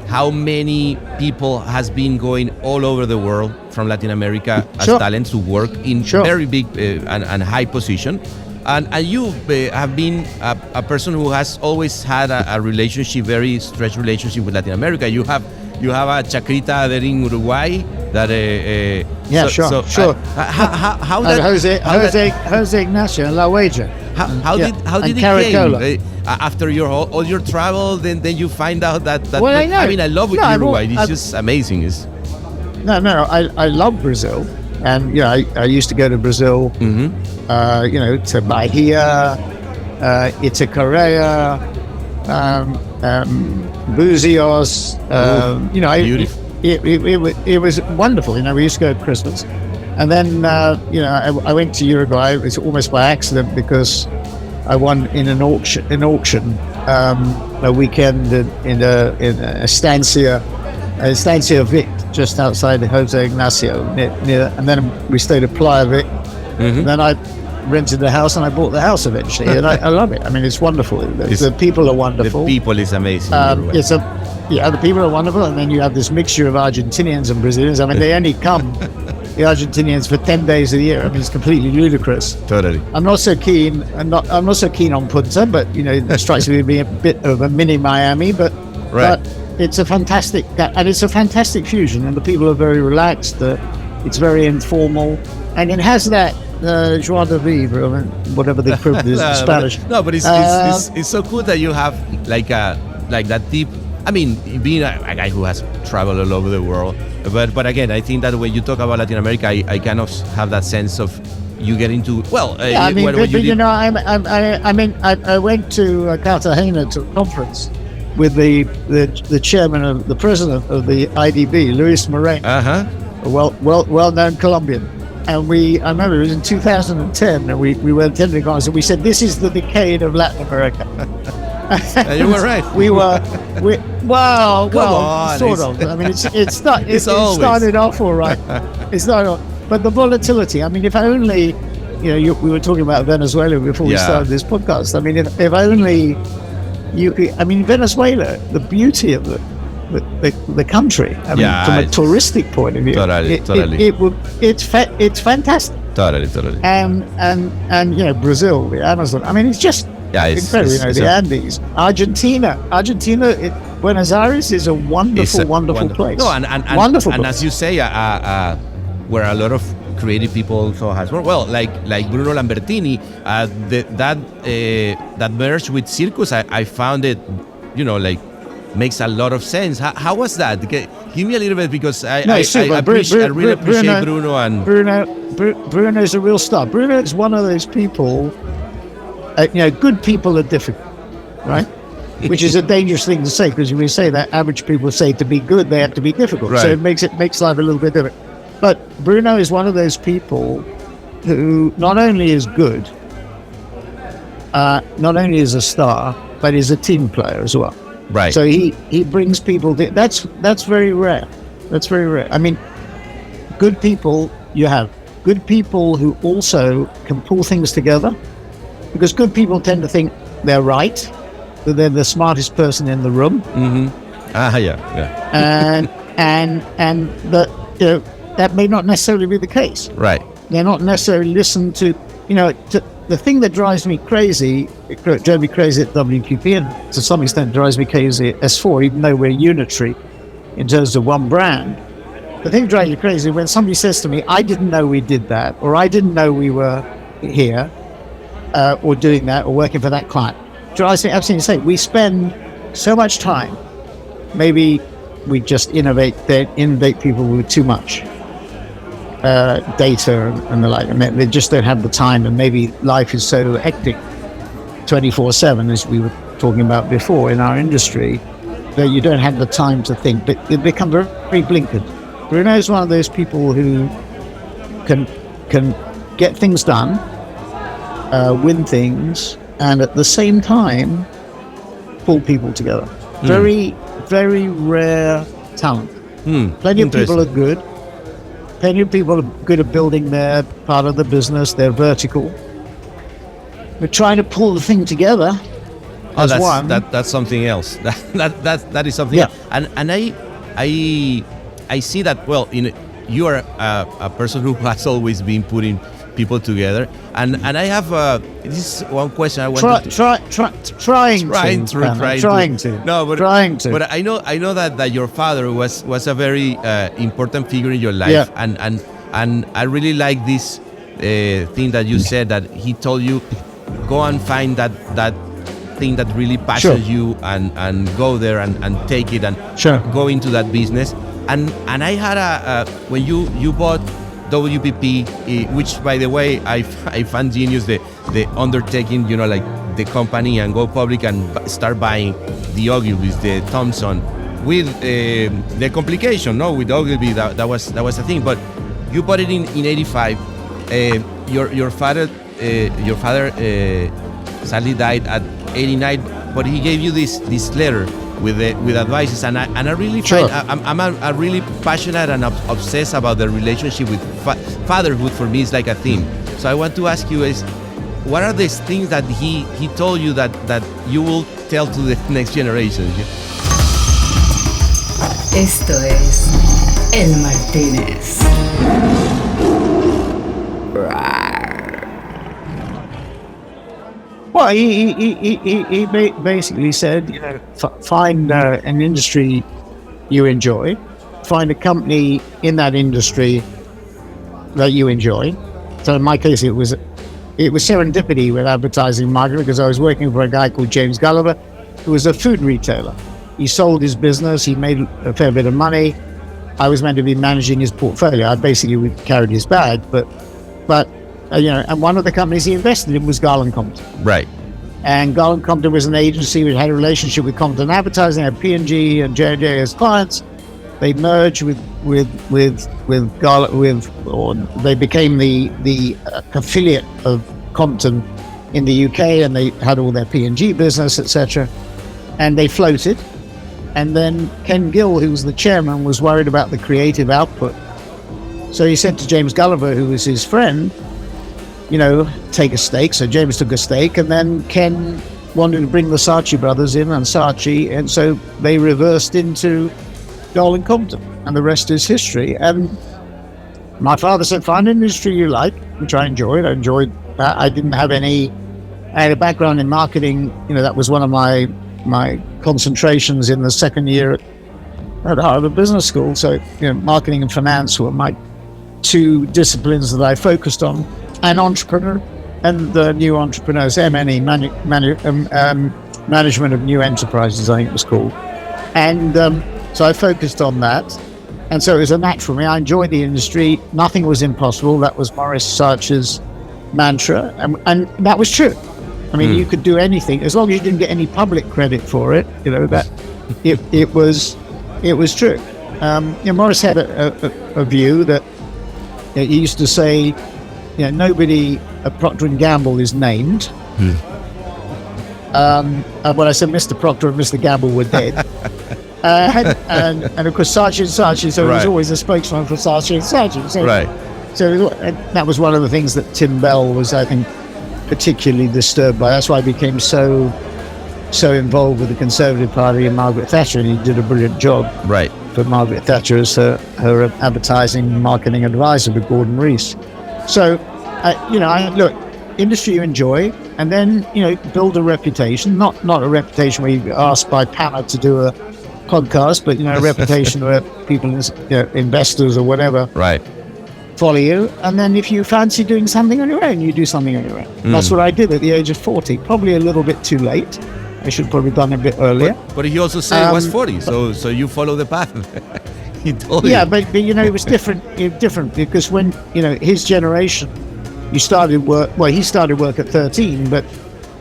Speaker 6: How many people has been going all over the world from Latin America as talents to work in very big and high position. And you have been a person who has always had a relationship, very stretched relationship with Latin America. You have a chacrita there in Uruguay that
Speaker 5: sure.
Speaker 6: How that
Speaker 5: Jose Ignacio La Huella.
Speaker 6: How did it came after all your travel? Then you find out that
Speaker 5: well, I know.
Speaker 6: I love Uruguay. It's just amazing.
Speaker 5: I love Brazil, and I used to go to Brazil. To Bahia, Itacaré, Buzios. It was wonderful. We used to go at Christmas, and then I went to Uruguay. It was almost by accident because I won in an auction a weekend in a Estancia Vic just outside Jose Ignacio, near, and then we stayed at Playa Vic. And then I rented the house, and I bought the house eventually, and I love it. I mean, it's wonderful. The people are wonderful.
Speaker 6: The people is amazing.
Speaker 5: The people are wonderful, and then you have this mixture of Argentinians and Brazilians. I mean, they only come, the Argentinians, for 10 days a year. I mean, it's completely ludicrous.
Speaker 6: Totally.
Speaker 5: I'm not so keen on Punta, but it strikes me to be a bit of a mini Miami, but it's a fantastic fusion, and the people are very relaxed. It's very informal, and it has that joie de vivre, whatever the equivalent is in Spanish.
Speaker 6: No, but it's so cool that you have like that deep. I mean, being a guy who has traveled all over the world, but again, I think that when you talk about Latin America, I kind of have that sense of you get into
Speaker 5: I went to Cartagena to a conference with the chairman of the president of the IDB, Luis Moreno, a well-known Colombian. And I remember it was in 2010, and we were attending a conference, and we said, this is the decade of Latin America.
Speaker 6: You were right.
Speaker 5: Sort of. I mean, it started off all right. But the volatility. I mean, if only, we were talking about Venezuela before we started this podcast. I mean, if only you could. I mean, Venezuela, the beauty of the country. I mean, from a touristic point of view, it's fantastic.
Speaker 6: Totally.
Speaker 5: And Brazil, the Amazon. I mean, it's just incredible. The Andes, Argentina, Buenos Aires is a wonderful place.
Speaker 6: No, and
Speaker 5: wonderful.
Speaker 6: And as you say, where a lot of creative people also has worked. Well, like Bruno Lambertini, that merge with Circus, I found it, makes a lot of sense. How was that? Give me a little bit, because I really appreciate Bruno. And
Speaker 5: Bruno is a real star. Bruno is one of those people. Good people are difficult, right? Which is a dangerous thing to say, because when we say that, average people say to be good, they have to be difficult.
Speaker 6: Right.
Speaker 5: So it makes life a little bit different. But Bruno is one of those people who not only is good, not only is a star, but is a team player as well.
Speaker 6: Right.
Speaker 5: So he brings people. That's very rare. That's very rare. I mean, good people, you have good people who also can pull things together, because good people tend to think they're right, that they're the smartest person in the room. And that may not necessarily be the case.
Speaker 6: Right.
Speaker 5: They're not necessarily listened to. The thing that drives me crazy, it drove me crazy at WQP, and to some extent drives me crazy at S4, even though we're unitary in terms of one brand. The thing that drives me crazy when somebody says to me, I didn't know we did that, or I didn't know we were here, or doing that, or working for that client. Drives me absolutely insane. We spend so much time. Maybe we just inundate people with too much data and the like, and they just don't have the time, and maybe life is so hectic 24/7, as we were talking about before in our industry, that you don't have the time to think, but they become very, very blinkered. Bruno is one of those people who can get things done, win things, and at the same time pull people together. Very, very rare talent. Plenty of people are good. Plenty of people are good at building their part of the business, their vertical. We're trying to pull the thing together as one.
Speaker 6: That's something else. That is something else. And I see that, well, you are a person who has always been putting people together, and I have this is one question I want trying to. No, but trying to. But I know that your father was a very important figure in your life, and I really like this thing that you said, that he told you, go and find that thing that really passions you, and go there and take it and go into that business. And I had when you bought WPP, which, by the way, I found genius, the undertaking, like the company, and go public and start buying the Ogilvy's, the Thompson, with the complication, with Ogilvy, that was a thing. But you bought it in '85. Your father sadly died at 89, but he gave you this letter with advices, and I really
Speaker 5: Sure.
Speaker 6: find I'm really passionate and obsessed about the relationship with fatherhood. For me, it's like a theme. So I want to ask you is, what are these things that he told you that you will tell to the next generation?
Speaker 2: Esto es El Martínez.
Speaker 5: Well, he basically said, find an industry you enjoy, find a company in that industry that you enjoy. So in my case, it was serendipity with advertising marketing, because I was working for a guy called James Gulliver, who was a food retailer. He sold his business. He made a fair bit of money. I was meant to be managing his portfolio. I basically carried his bag, but and one of the companies he invested in was Garland Compton.
Speaker 6: Right.
Speaker 5: And Garland Compton was an agency which had a relationship with Compton Advertising, had P&G and J&J as clients. They merged with Garland, or they became the affiliate of Compton in the UK, and they had all their P&G business, etc. And they floated. And then Ken Gill, who was the chairman, was worried about the creative output. So he said to James Gulliver, who was his friend, take a stake. So James took a stake, and then Ken wanted to bring the Saatchi brothers in, and Saatchi, and so they reversed into Garland Compton, and the rest is history. And my father said, find an industry you like, which I enjoyed. I enjoyed that. I had a background in marketing. That was one of my concentrations in the second year at Harvard Business School. So, marketing and finance were my two disciplines that I focused on, and entrepreneur and the new entrepreneurs, M&E, management of new enterprises, I think it was called. And so I focused on that. And so it was a natural for me. I enjoyed the industry. Nothing was impossible. That was Morris Saatchi's mantra. And that was true. I mean, you could do anything as long as you didn't get any public credit for it. That it was true. Morris had a view that he used to say, nobody at Procter & Gamble is named. And when I said Mr. Procter and Mr. Gamble were dead. And of course, Saatchi, so he was always a spokesman for Saatchi and Saatchi. So,
Speaker 6: right.
Speaker 5: So that was one of the things that Tim Bell was, I think, particularly disturbed by. That's why I became so involved with the Conservative Party and Margaret Thatcher, and he did a brilliant job for Margaret Thatcher as her advertising marketing advisor with Gordon Rees. So, look, industry you enjoy, and then build a reputation. Not a reputation where you're asked by PANA to do a podcast, but a reputation where people, investors or whatever, follow you. And then if you fancy doing something on your own, you do something on your own. And that's what I did at the age of 40. Probably a little bit too late. I should have probably done it a bit earlier.
Speaker 6: But he also said it was 40, so you follow the path. He told you.
Speaker 5: Yeah, but it was different. Different because when his generation, you started work. Well, he started work at 13, but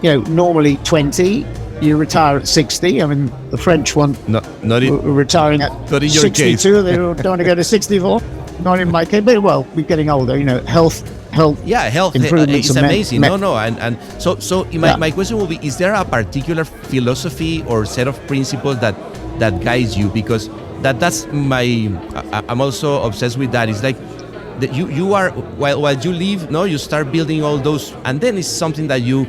Speaker 5: normally 20. You retire at 60. I mean, the French one retiring at 62. They don't want to go to 64. Not in my case, but we're getting older. Health.
Speaker 6: Yeah, health
Speaker 5: improvements
Speaker 6: is amazing. And so my question will be: is there a particular philosophy or set of principles that guides you? Because that's I'm also obsessed with that. It's like that you are while you live, you start building all those, and then it's something that you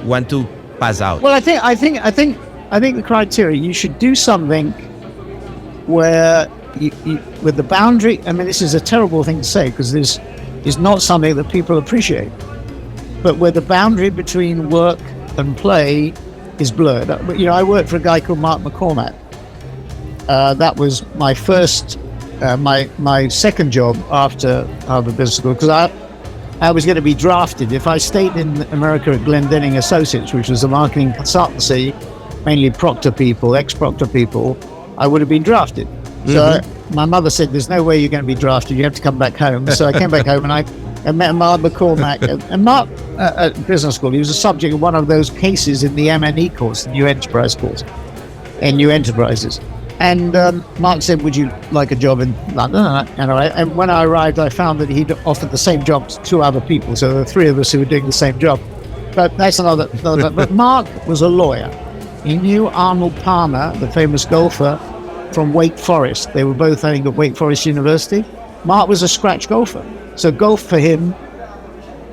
Speaker 6: want to pass out.
Speaker 5: Well, I think the criteria, you should do something where you with the boundary. I mean, this is a terrible thing to say because this is not something that people appreciate, but where the boundary between work and play is blurred. I worked for a guy called Mark McCormack. That was my first, my second job after Harvard Business School, because I was going to be drafted. If I stayed in America at Glendenning Associates, which was a marketing consultancy, mainly Procter people, ex-Procter people, I would have been drafted. So my mother said, there's no way you're going to be drafted. You have to come back home. So I came back home and I met Mark McCormack. And Mark, at business school, he was a subject of one of those cases in the M&E course, the New Enterprise course, and New Enterprises. And Mark said, would you like a job in London? And when I arrived, I found that he'd offered the same job to two other people. So there were three of us who were doing the same job. But that's another. But Mark was a lawyer. he knew Arnold Palmer, the famous golfer, from Wake Forest. They were both, I think, at Wake Forest University. Mark was a scratch golfer. So golf for him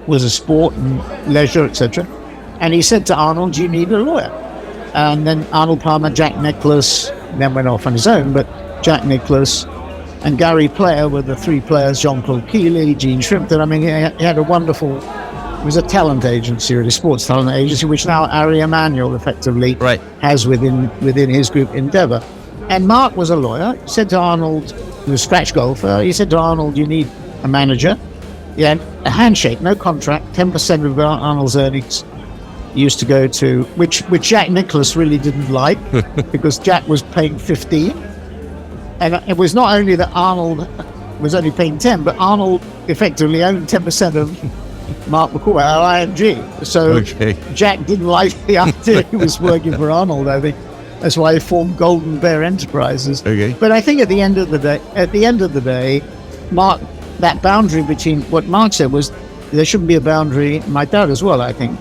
Speaker 5: was a sport and leisure, etc. And he said to Arnold, you need a lawyer. And then Arnold Palmer, Jack Nicklaus, then went off on his own, but Jack Nicklaus and Gary Player were the three players, Jean-Claude Keeley, Gene Shrimpton. I mean, he had a wonderful, it was a talent agency, really, sports talent agency, which now Ari Emanuel effectively has within his group Endeavour. And Mark was a lawyer. He said to Arnold, he was a scratch golfer, he said to Arnold, you need a manager. Yeah, a handshake, no contract, 10% of Arnold's earnings used to go to, which Jack Nicklaus really didn't like, because Jack was paying 15. And it was not only that Arnold was only paying 10, but Arnold effectively owned 10% of Mark McCoy at IMG. So Jack didn't like the idea he was working for Arnold, I think. That's why he formed Golden Bear Enterprises. But I think at the end of the day, Mark, that boundary between what Mark said was there shouldn't be a boundary, my dad as well, I think,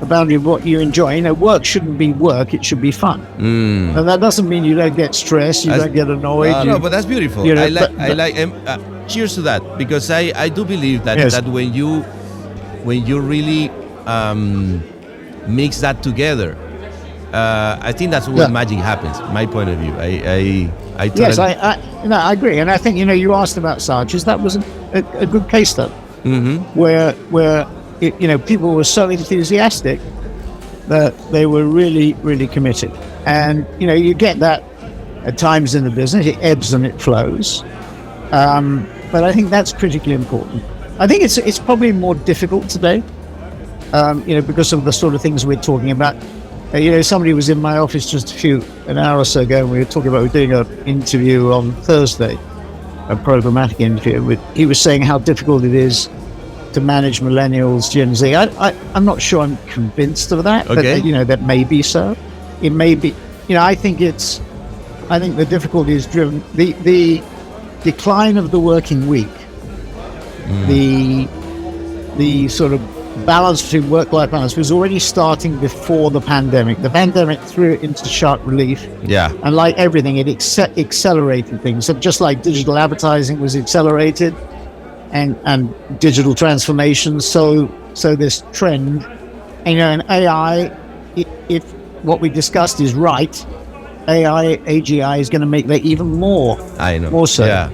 Speaker 5: a boundary of what you enjoy. You know, work shouldn't be work, it should be fun. And that doesn't mean you don't get stressed, you don't get annoyed.
Speaker 6: No, but that's beautiful. You know, I like cheers to that, because I do believe that that when you really mix that together, I think that's where magic happens. My point of view, I agree, and I think you asked about Sargis. That was a good case study, where people were so enthusiastic that they were really, really committed, and you get that at times in the business. It ebbs and it flows, but I think that's critically important. I think it's probably more difficult today, because of the sort of things we're talking about. Somebody was in my office just an hour or so ago, and we were talking about doing an interview on Thursday, a programmatic interview. He was saying how difficult it is to manage millennials, Gen Z. I'm not sure I'm convinced of that, but that may be so. It may be. I think the difficulty is driven the decline of the working week, the sort of balance between work-life balance was already starting before the pandemic. The pandemic threw it into sharp relief. And like everything, it accelerated things. So just like digital advertising was accelerated and digital transformation, so this trend, and AI, if what we discussed is right, AGI is going to make that even more. I know. More so. Yeah.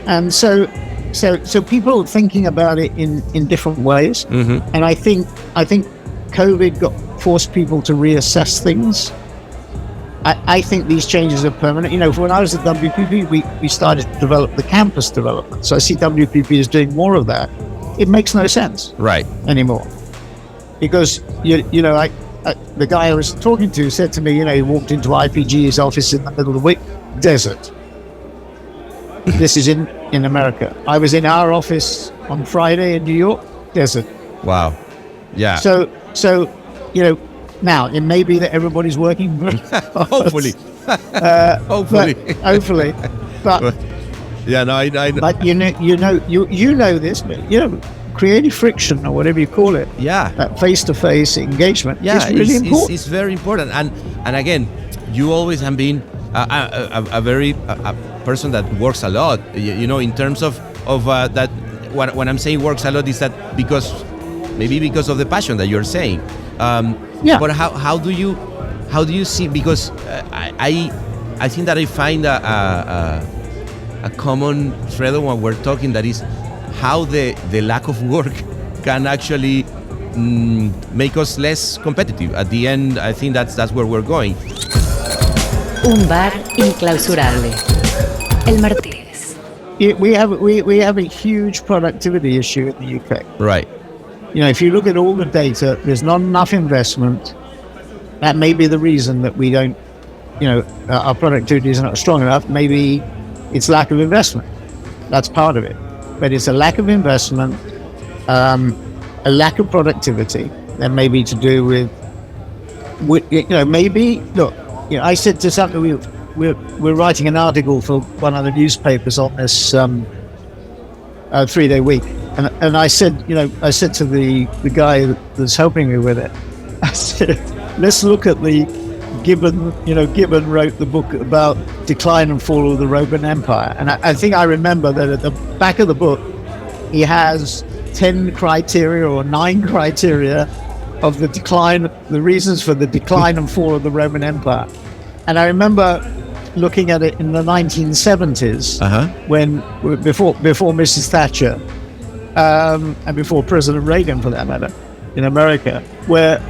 Speaker 6: And so people are thinking about it in different ways, and I think COVID forced people to reassess things. I think these changes are permanent. When I was at WPP, we started to develop the campus development. So I see WPP as doing more of that. It makes no sense anymore, because the guy I was talking to said to me, he walked into IPG's office in the middle of the week, desert. This is in America. I was in our office on Friday in New York, desert. Wow. Yeah. So now it may be that everybody's working. Hopefully. Hopefully. But yeah, no, I know. But you know this, but creative friction or whatever you call it. Yeah. That face-to-face engagement is really important. It's very important. And again, you always have been a very person that works a lot, in terms of that. When I'm saying works a lot is that because of the passion that you're saying. But how do you see? Because I think that I find a common thread when we're talking, that is how the lack of work can actually make us less competitive. At the end, I think that's where we're going.
Speaker 2: Un bar inclausurable. El Martínez.
Speaker 5: We have a huge productivity issue in the UK.
Speaker 6: Right.
Speaker 5: If you look at all the data, there's not enough investment. That may be the reason that we don't, our productivity is not strong enough. Maybe it's lack of investment. That's part of it. But it's a lack of investment, a lack of productivity. That may be to do with maybe, look, I said to somebody, we're writing an article for one of the newspapers on this 3-day week, and I said to the guy that's helping me with it, I let's look at the Gibbon. Gibbon wrote the book about decline and fall of the Roman Empire, and I think I remember that at the back of the book he has 10 criteria or 9 criteria of the decline, the reasons for the decline and fall of the Roman Empire. And I remember looking at it in the 1970s, when before Mrs. Thatcher, and before President Reagan, for that matter, in America, where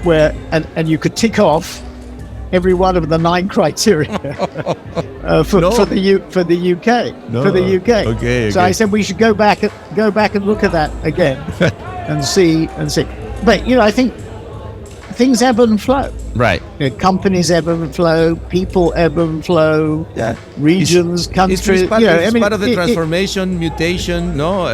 Speaker 5: and you could tick off every one of the 9 criteria for the UK. No. For the UK. Okay. So I said we should go back and look at that again and see. But I think things ebb and flow.
Speaker 6: Right.
Speaker 5: Companies ebb and flow, people ebb and flow, regions, countries.
Speaker 6: It's part of the transformation, mutation. No,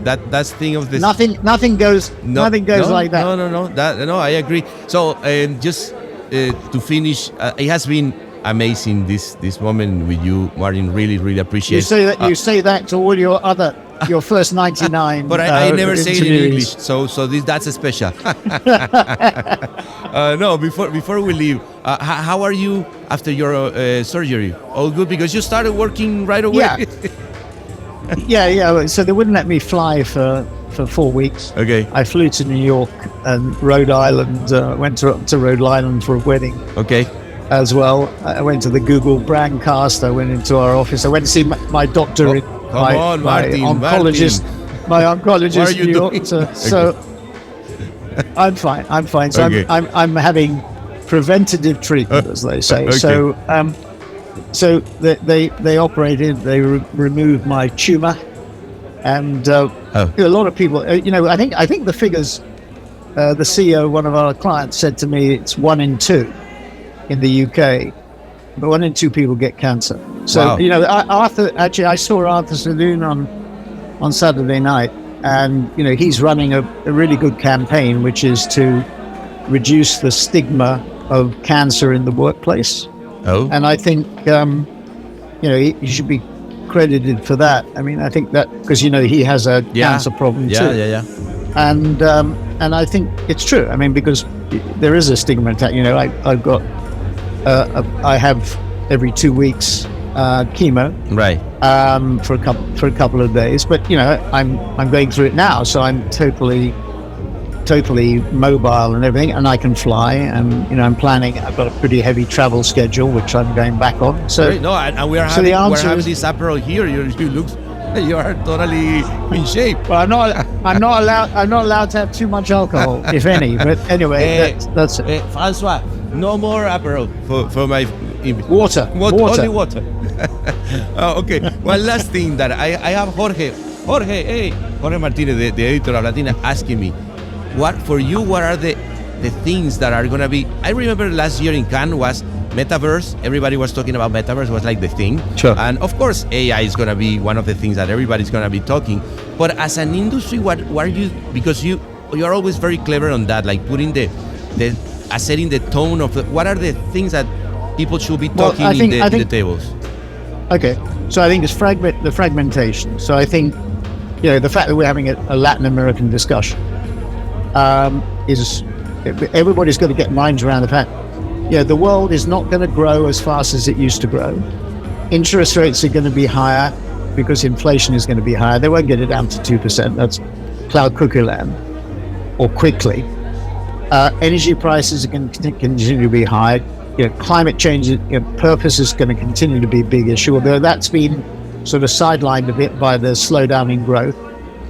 Speaker 6: that's thing of this.
Speaker 5: Nothing goes like that.
Speaker 6: No, I agree. So just to finish, it has been amazing this moment with you, Martin. Really, really appreciate.
Speaker 5: You say that to all your first 99.
Speaker 6: But I never say it in English, so that's a special. No, before we leave, how are you after your surgery? All good, because you started working right away.
Speaker 5: Yeah. So they wouldn't let me fly for 4 weeks.
Speaker 6: Okay.
Speaker 5: I flew to New York and Rhode Island. Went to Rhode Island for a wedding.
Speaker 6: Okay.
Speaker 5: As well, I went to the Google Brandcast. I went into our office. I went to see my doctor, my oncologist in New York. So I'm fine. So okay. I'm having preventative treatment, as they say. Okay. So they operated. They removed my tumor, and a lot of people. I think the figures. The CEO, one of our clients, said to me, it's 1 in 2 in the UK, but 1 in 2 people get cancer. So wow. I saw Arthur Saloon on Saturday night, and he's running a really good campaign, which is to reduce the stigma of cancer in the workplace. And I think he should be credited for that. I mean, I think that because he has a cancer problem too.
Speaker 6: Yeah.
Speaker 5: And I think it's true. I mean, because there is a stigma attack. I've got I have every 2 weeks chemo,
Speaker 6: right?
Speaker 5: For a couple of days. But I'm going through it now, so I'm totally mobile and everything, and I can fly. And I'm planning. I've got a pretty heavy travel schedule, which I'm going back on. So
Speaker 6: right. No, and we're having this apero here. You are totally in shape.
Speaker 5: Well, I'm not allowed to have too much alcohol, if any. But anyway, that's it.
Speaker 6: François, no more apero for my
Speaker 5: water.
Speaker 6: Only water. Okay. One last thing that I have Jorge Martinez, the editor of Latina, asking me, what are the things that are gonna be? I remember last year in Cannes was metaverse. Everybody was talking about metaverse, was like the thing.
Speaker 5: Sure.
Speaker 6: And of course, AI is going to be one of the things that everybody's going to be talking. But as an industry, what are you? Because you're always very clever on that, like putting setting the tone of what are the things that people should be talking in the tables.
Speaker 5: Okay, so I think it's the fragmentation. So I think the fact that we're having a Latin American discussion is everybody's got to get minds around the fact. The world is not going to grow as fast as it used to grow. Interest rates are going to be higher because inflation is going to be higher. They won't get it down to 2%. That's cloud cuckoo land, or quickly. Energy prices are going to continue to be high. Climate change purpose is going to continue to be a big issue, although that's been sort of sidelined a bit by the slowdown in growth.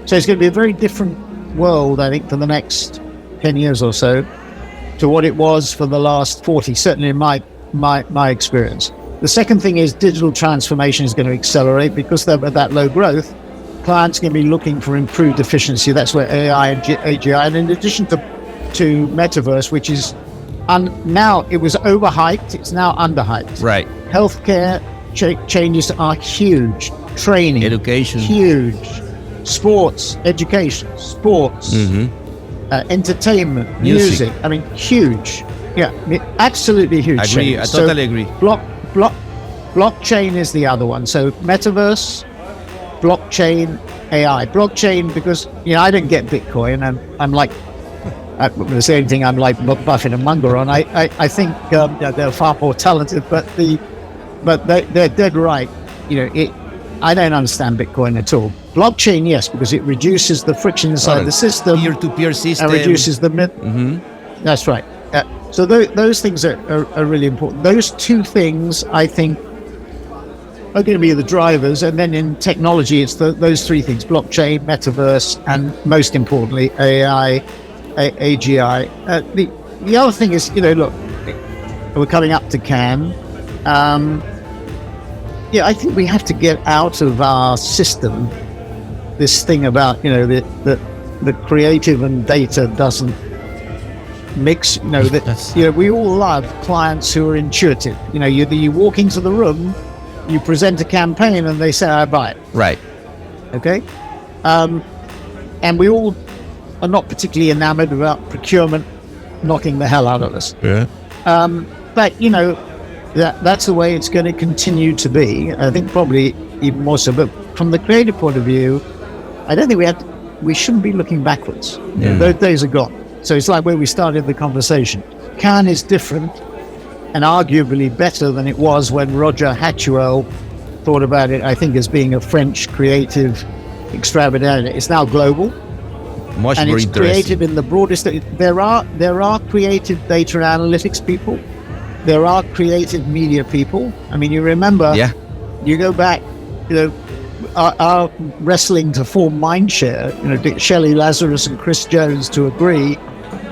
Speaker 5: So it's going to be a very different world, I think, for the next 10 years or so to what it was for the last 40, certainly in my experience. The second thing is digital transformation is going to accelerate because they're at that low growth. Clients are going to be looking for improved efficiency. That's where AI and AGI, and in addition to metaverse, which is now it was overhyped, it's now underhyped.
Speaker 6: Right.
Speaker 5: Healthcare changes are huge. Training,
Speaker 6: education,
Speaker 5: huge. Sports, education, sports.
Speaker 6: Mm-hmm.
Speaker 5: Entertainment, music. I mean, huge. Yeah, absolutely huge.
Speaker 6: Agree. I totally agree.
Speaker 5: Blockchain is the other one. So metaverse, blockchain, AI. Blockchain because I don't get Bitcoin. I'm like the same thing I'm like Buffett and Munger on. I think they're far more talented, but they're dead right. I don't understand Bitcoin at all. Blockchain, yes, because it reduces the friction inside the system,
Speaker 6: peer-to-peer system,
Speaker 5: and reduces the That's right. So those things are really important. Those two things, I think, are going to be the drivers. And then in technology, it's those three things: blockchain, metaverse, and most importantly, AI, AGI. The other thing is, look, we're coming up to Cannes. I think we have to get out of our system this thing about, the creative and data doesn't mix. We all love clients who are intuitive. You walk into the room, you present a campaign, and they say, I buy it.
Speaker 6: Right.
Speaker 5: Okay. And we all are not particularly enamored about procurement knocking the hell out of us.
Speaker 6: Yeah.
Speaker 5: But that's the way it's going to continue to be. I think probably even more so. But from the creative point of view, I don't think we shouldn't be looking backwards. Those days are gone. So it's like where we started the conversation. Cannes is different and arguably better than it was when Roger Hatchuel thought about it, I think, as being a French creative extravaganza. It's now global.
Speaker 6: Much
Speaker 5: and
Speaker 6: more
Speaker 5: it's creative in the broadest. There are creative data analytics people. There are creative media people. I mean, you remember, you go back, our wrestling to form Mindshare, Dick Shelley, Lazarus and Chris Jones to agree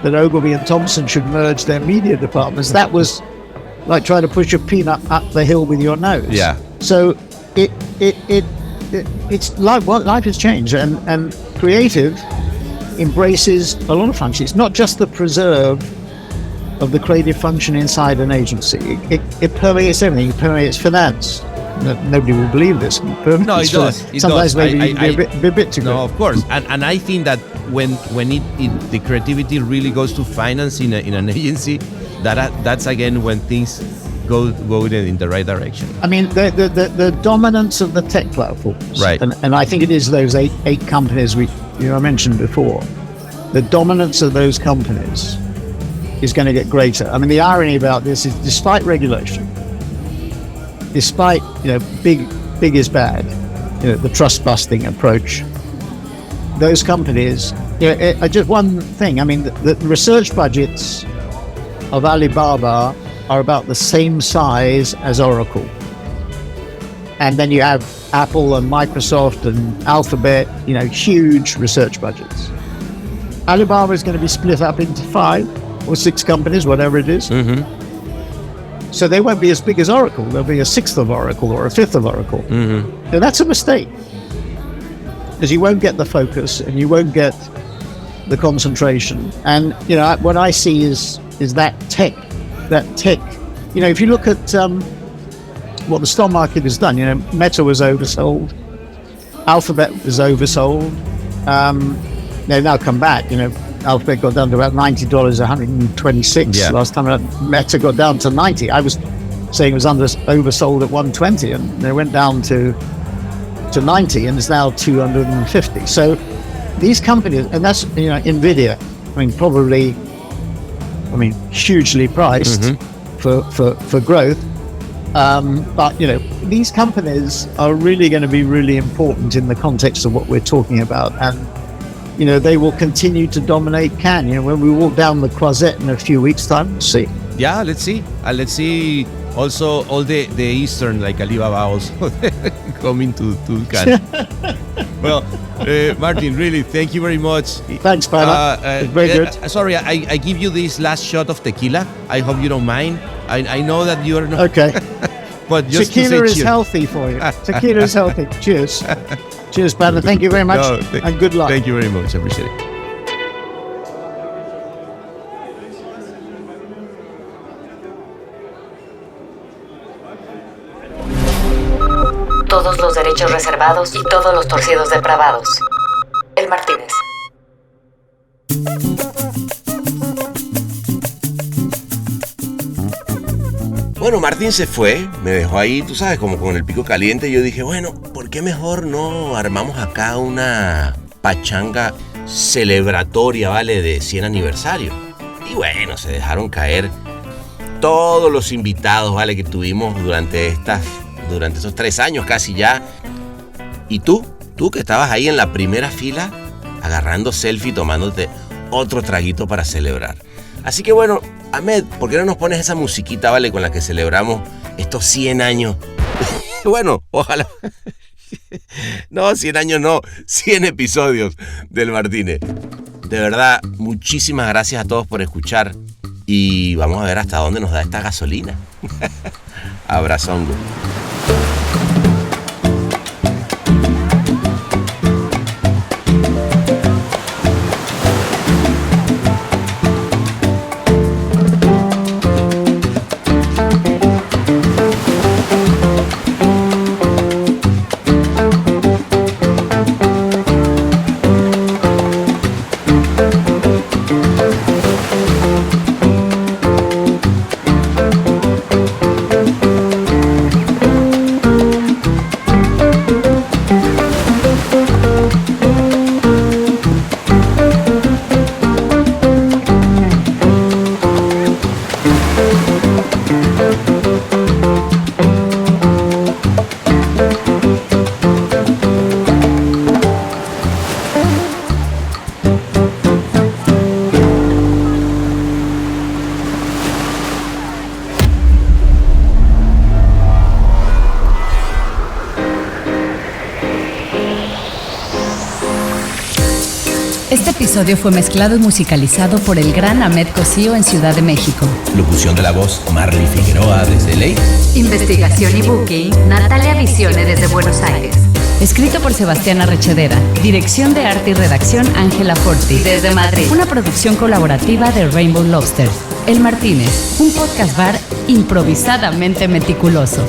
Speaker 5: that Ogilvy and Thompson should merge their media departments. That was like trying to push a peanut up the hill with your nose.
Speaker 6: Yeah.
Speaker 5: So it's life has changed, and creative embraces a lot of functions. It's not just the preserve of the creative function inside an agency. It permeates everything. It permeates finance. Nobody will believe this.
Speaker 6: No, it does.
Speaker 5: Sometimes maybe a bit too good.
Speaker 6: No, of course. And I think that when the creativity really goes to finance in an agency, that's again when things go in the right direction.
Speaker 5: I mean, the dominance of the tech platforms,
Speaker 6: right?
Speaker 5: And I think it is those eight companies I mentioned before. The dominance of those companies is going to get greater. I mean, the irony about this is, despite regulation, despite big is bad, the trust busting approach, those companies, just one thing. I mean, the research budgets of Alibaba are about the same size as Oracle, and then you have Apple and Microsoft and Alphabet, huge research budgets. Alibaba is going to be split up into 5 or 6 companies, whatever it is.
Speaker 6: Mm-hmm.
Speaker 5: So they won't be as big as Oracle. They'll be a 6th of Oracle or a 5th of Oracle.
Speaker 6: Mm-hmm.
Speaker 5: Now that's a mistake, because you won't get the focus and you won't get the concentration. And what I see is that tech. If you look at what the stock market has done, Meta was oversold, Alphabet was oversold. They've now come back. Alphabet got down to about $90, $126 last time. Meta got down to 90. I was saying it was oversold at 120, and they went down to 90, and it's now 250. So these companies, and that's Nvidia. Hugely priced for growth. But these companies are really going to be really important in the context of what we're talking about, and they will continue to dominate Cannes. When we walk down the Croisette in a few weeks' time, we'll see.
Speaker 6: Yeah, let's see. Let's see. Also, all the Eastern, like Alibaba, also coming to Cannes. Well, Martin, really, thank you very much.
Speaker 5: Thanks, Pana. Very good.
Speaker 6: Sorry, I give you this last shot of tequila. I hope you don't mind. I know that you are not.
Speaker 5: Okay.
Speaker 6: But just
Speaker 5: tequila is
Speaker 6: cheers.
Speaker 5: Healthy for you. Tequila is healthy. Cheers. Cheers, Pana. Thank you very much. And good luck.
Speaker 6: Thank you very much. I appreciate it.
Speaker 2: Todos los derechos reservados y todos los torcidos depravados. El Martínez.
Speaker 3: Bueno, Martín se fue, me dejó ahí, tú sabes, como con el pico caliente. Yo dije, bueno, ¿por qué mejor no armamos acá una pachanga celebratoria, ¿vale? De 100 aniversario. Y bueno, se dejaron caer todos los invitados, ¿vale? Que tuvimos durante esos 3 años casi ya. Y tú que estabas ahí en la primera fila, agarrando selfie, tomándote otro traguito para celebrar. Así que bueno, Ahmed, ¿por qué no nos pones esa musiquita, ¿vale? Con la que celebramos estos 100 años. Bueno, ojalá. No, 100 años no, 100 episodios del Martínez. De verdad, muchísimas gracias a todos por escuchar y vamos a ver hasta dónde nos da esta gasolina. Abrazongo.
Speaker 2: Este episodio fue mezclado y musicalizado por el gran Ahmed Cosío en Ciudad de México.
Speaker 1: Locución de la voz, Marley Figueroa desde LA.
Speaker 2: Investigación y booking, Natalia Visione desde Buenos Aires. Escrito por Sebastián Arrechedera. Dirección de arte y redacción, Ángela Forti desde Madrid. Una producción colaborativa de Rainbow Lobster. El Martínez, un podcast bar improvisadamente meticuloso.